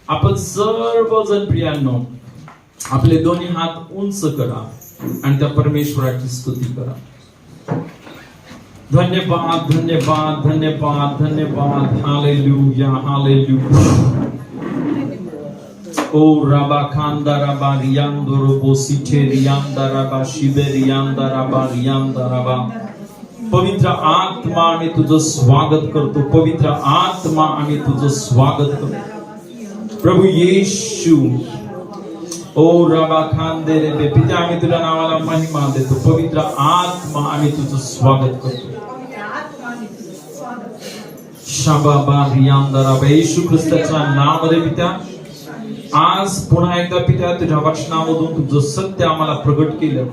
आपण सर्वजण प्रियांनो आपले दोन्ही हात उंच करा आणि त्या परमेश्वराची स्तुती करा. धन्यवाद, धन्यवाद, धन्यवाद, धन्यवाद. Hallelujah, hallelujah. ओ राबा खांदा राबा रियांदो रोबो सिटे रियांदा राबा शिबे रियांदा राबा रियांदा राबा. पवित्र आत्मा, आम्ही तुझं स्वागत करतो. पवित्र आत्मा, आम्ही तुझं स्वागत करतो. प्रभू येशू, ओ रबा खांदे रे पिता, आम्ही तुझ्या नावाला महिमा देतो. पवित्र आत्मा, आम्ही तुझं स्वागत करतो. शाबाबा रियांदा राबा. येशू ख्रिस्ताच्या नावामध्ये पिता, आज पुन्हा एकदा पिता तुझ्या वचनामधून तुझं सत्य आम्हाला प्रगट केलं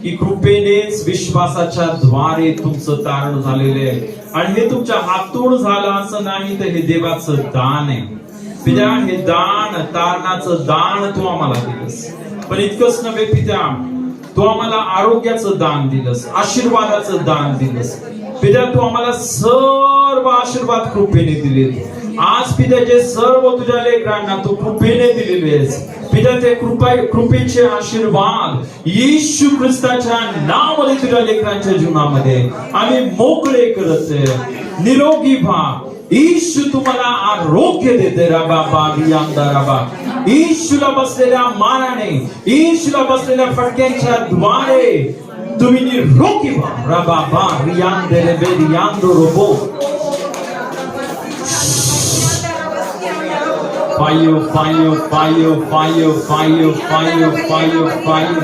की कृपेनेच विश्वासाच्या द्वारे तुमचं तारण झालेलं आहे. आणि हे तुमच्या हातून झालं असं नाही, तर हे देवाचं दान आहे. पिता, हे दान, तारणाचं दान तू आम्हाला दिलंस. पण इतकंच नव्हे पिता, तू आम्हाला आरोग्याचं दान दिलंस, आशीर्वादाचं दान दिलंस. पिता, तू आम्हाला सर्व आशीर्वाद कृपेने दिले. आज पिता, जे सर्व तुझ्या लेकरांना तू कृपेने दिलेले आहेस पिता, ते कृपेचे आशीर्वाद येशू ख्रिस्ताच्या नावाने तुझ्या लेकरांच्या जीवनामध्ये आम्ही मोकळे करत आहे. निरोगी व्हा. येशू तुम्हाला आरोग्य देते. रबा बारियांदा रबा. येशूला बसलेल्या मानाने, येशूला बसलेल्या फटक्यांच्या द्वारे तुम्ही निरोगी व्हा. रबा बारियांदे रे बेरियांदो robot. Fire, fire, fire, fire, fire, fire, fire, fire.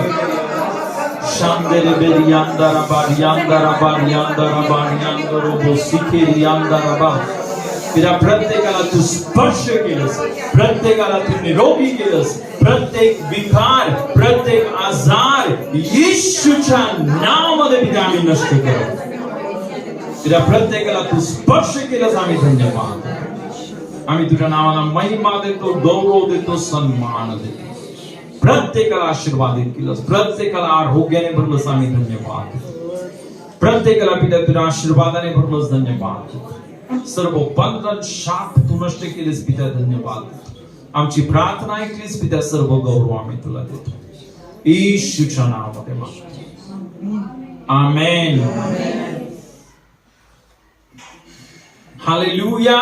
Shandere berianda raba, rianda raba, rianda raba, rianda robo, sikhe rianda raba. पिता, प्रत्येकाला तू स्पर्श केलंस, प्रत्येकाला तू निरोगी केलंस. प्रत्येक विकार, प्रत्येक आजार येशूच्या नावामध्ये पिता आम्ही नष्ट करू. पिता, प्रत्येकाला तू स्पर्श केलंस, आम्ही धन्यवाद. आम्ही तुझ्या नावाला महिमा देतो, गौरव देतो, सन्मान देतो. प्रत्येकाला आशीर्वादित केलंस, प्रत्येकाला आरोग्याने भरलंस, आम्ही धन्यवाद. प्रत्येकाला पिता तुझ्या आशीर्वादाने भरलोस, धन्यवाद. सर्व बंधन शाप तू नष्ट केलेस पिता, धन्यवाद. आमची प्रार्थना ऐकलीस पिता, सर्व गौरव आम्ही तुला देतो येशूच्या नावामध्ये मागतो. आमेन. हालेलुया.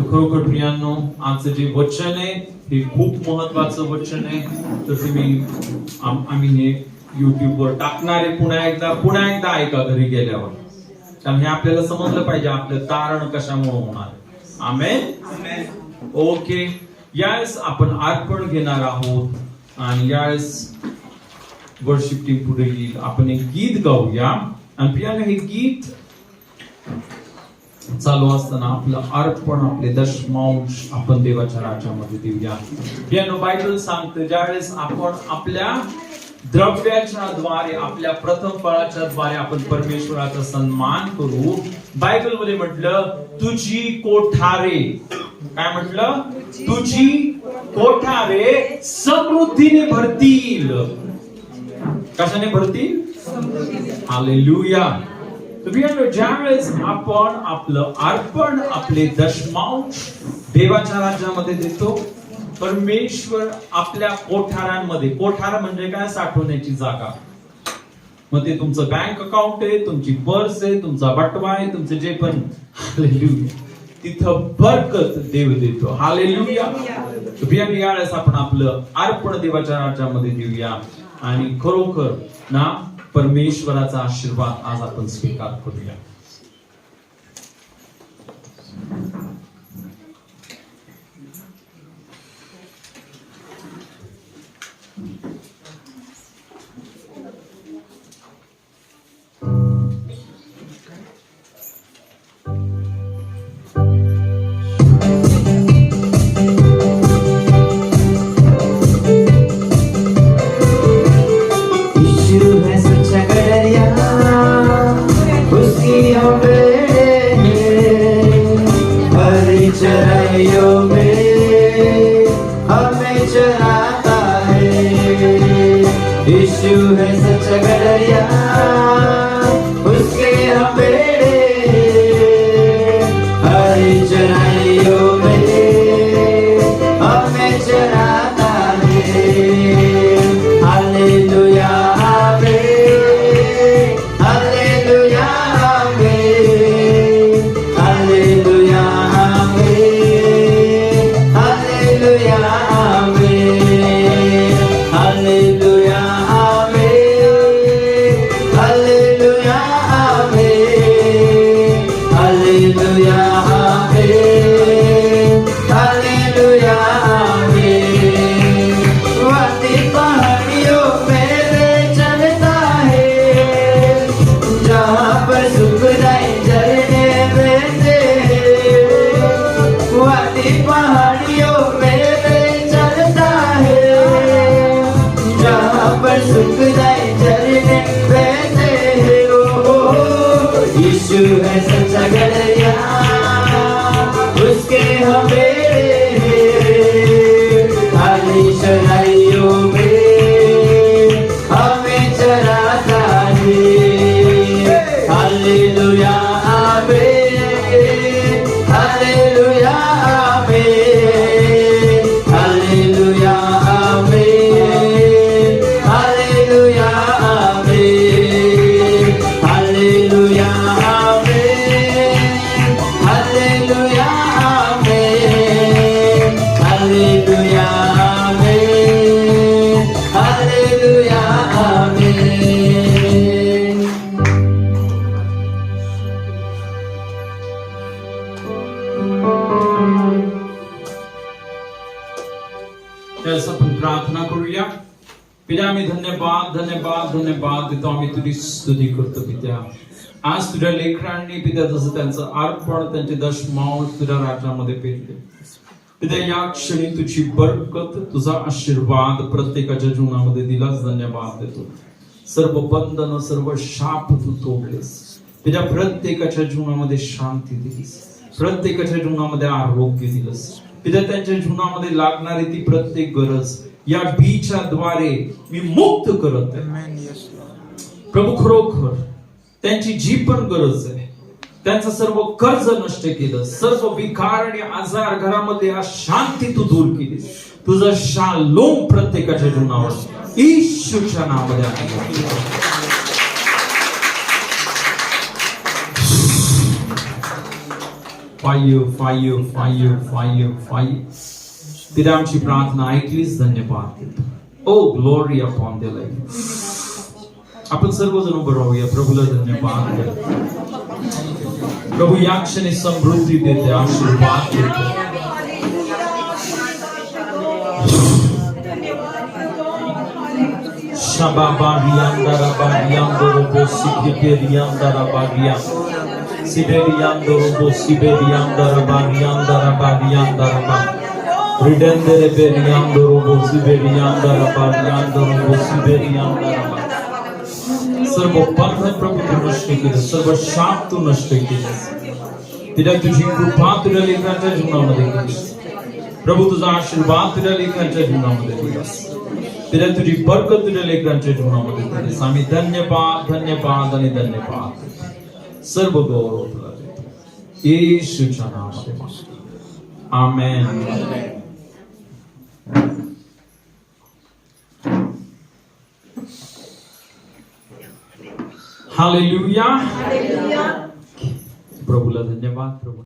खरोखर प्रियांनो, आजचं जे वचन आहे हे खूप महत्वाचं वचन आहे. तर तुम्ही आम्ही हे YouTube वर टाकणारे पुन्हा एकदा ऐका घरी गेल्यावर, कारण हे आपल्याला समजलं पाहिजे आपलं तारण कशामुळे होणार. आमेन. ओके, यावेळेस आपण अर्पण घेणार आहोत आणि यावेळेस वर्शिप टीम पुढे येईल. आपण एक गीत गाऊया आणि प्रियाने हे गीत चालू असताना आपलं अर्पण, आपले दशमांश आपण देवाच्या राज्यामध्ये देऊया. प्रियानो, बायबल सांगतं ज्यावेळेस आपण आपल्या द्रव्याच्या द्वारे, आपल्या प्रथम फळाच्या द्वारे आपण परमेश्वराचा सन्मान करू. बायबल मध्ये म्हटलं तुझी कोठारे, काय म्हटलं? तुझी कोठारे समृद्धीने भरतील. कशाने भरतील? हालेलुया. ज्यावेळेस आपण आपलं अर्पण, आपले दशमांश देवाच्या राज्यामध्ये देतो, परमेश्वर आपल्या कोठारांमध्ये, कोठार म्हणजे काय? साठवण्याची जागा. मग ते तुमचं बँक अकाउंट आहे, तुमची पर्स आहे, तुमचा बटवा आहे, तुमचं जे पण, हालेलुया, तिथं बरकत देव देतो. हालेलुया. यावेळेस आपण आपलं अर्पण देवाच्या राज्यामध्ये देऊया आणि खरोखर ना परमेश्वराचा आशीर्वाद आज आपण स्वीकार करूया. पिता, आम्ही धन्यवाद देतो, आम्ही तुझी स्तुती करतो पित्या. आज तुझ्या लेकरांनी पित्या जसं त्यांचं अर्पण, त्यांचे दशमांश तुझ्या राज्यामध्ये पेरले पित्या, या क्षणी तुझी बरकत, तुझा आशीर्वाद प्रत्येकाच्या जीवनामध्ये दिलास. धन्यवाद देतो. सर्व बंधन, सर्व शाप तू तोडलेस पित्या. प्रत्येकाच्या जीवनामध्ये शांती दिलीस, प्रत्येकाच्या जीवनामध्ये आरोग्य दिलंस पित्या. त्यांच्या जीवनामध्ये लागणारी ती प्रत्येक गरज या बीच्या द्वारे मी मुक्त करत आहे प्रभू. खरोखर त्यांची जी पण गरज आहे, त्यांचं सर्व कर्ज नष्ट केलं, सर्व विकार आणि आजार घरामध्ये अशांती तू दूर केली. तुझं शालोम प्रत्येकाच्या जीवनावर येशूच्या नावामध्ये आहे. फायर. तिने आमची प्रार्थना ऐकलीच, धन्यवाद. ओ ग्लोरी अपॉन द लाईफ. आपण सर्वजण उभं राहूया, प्रभूला धन्यवाद. प्रभू या क्षणी समृद्धी देते, आशीर्वाद देते. Shababaria Bariando Robo Siberianda Rabaria Siberiando Robo Siberianda Rabarianda Rabarianda Rabba Redende Reberiando Robo Siberianda Rabariando Robo Siberianda Rabba. सर्व बंधन प्रभू तू नष्ट केलं, सर्व शाप तू नष्ट केलं. तिला तुझी कृपा तुझ्या लेकरांच्या जीवनामध्ये केली. प्रभू तुझा आशीर्वाद तुझ्या लेकरांच्या जीवनामध्ये केलास. तिला तुझी बरकत तुझ्या लेकरांच्या जीवनामध्ये केलीस. आम्ही धन्यवाद धन्यवाद आणि धन्यवाद. सर्व गौरव तुला देतो येशूच्या नावामध्ये. आमेन. हालेलुया. प्रभूला धन्यवाद. प्रभू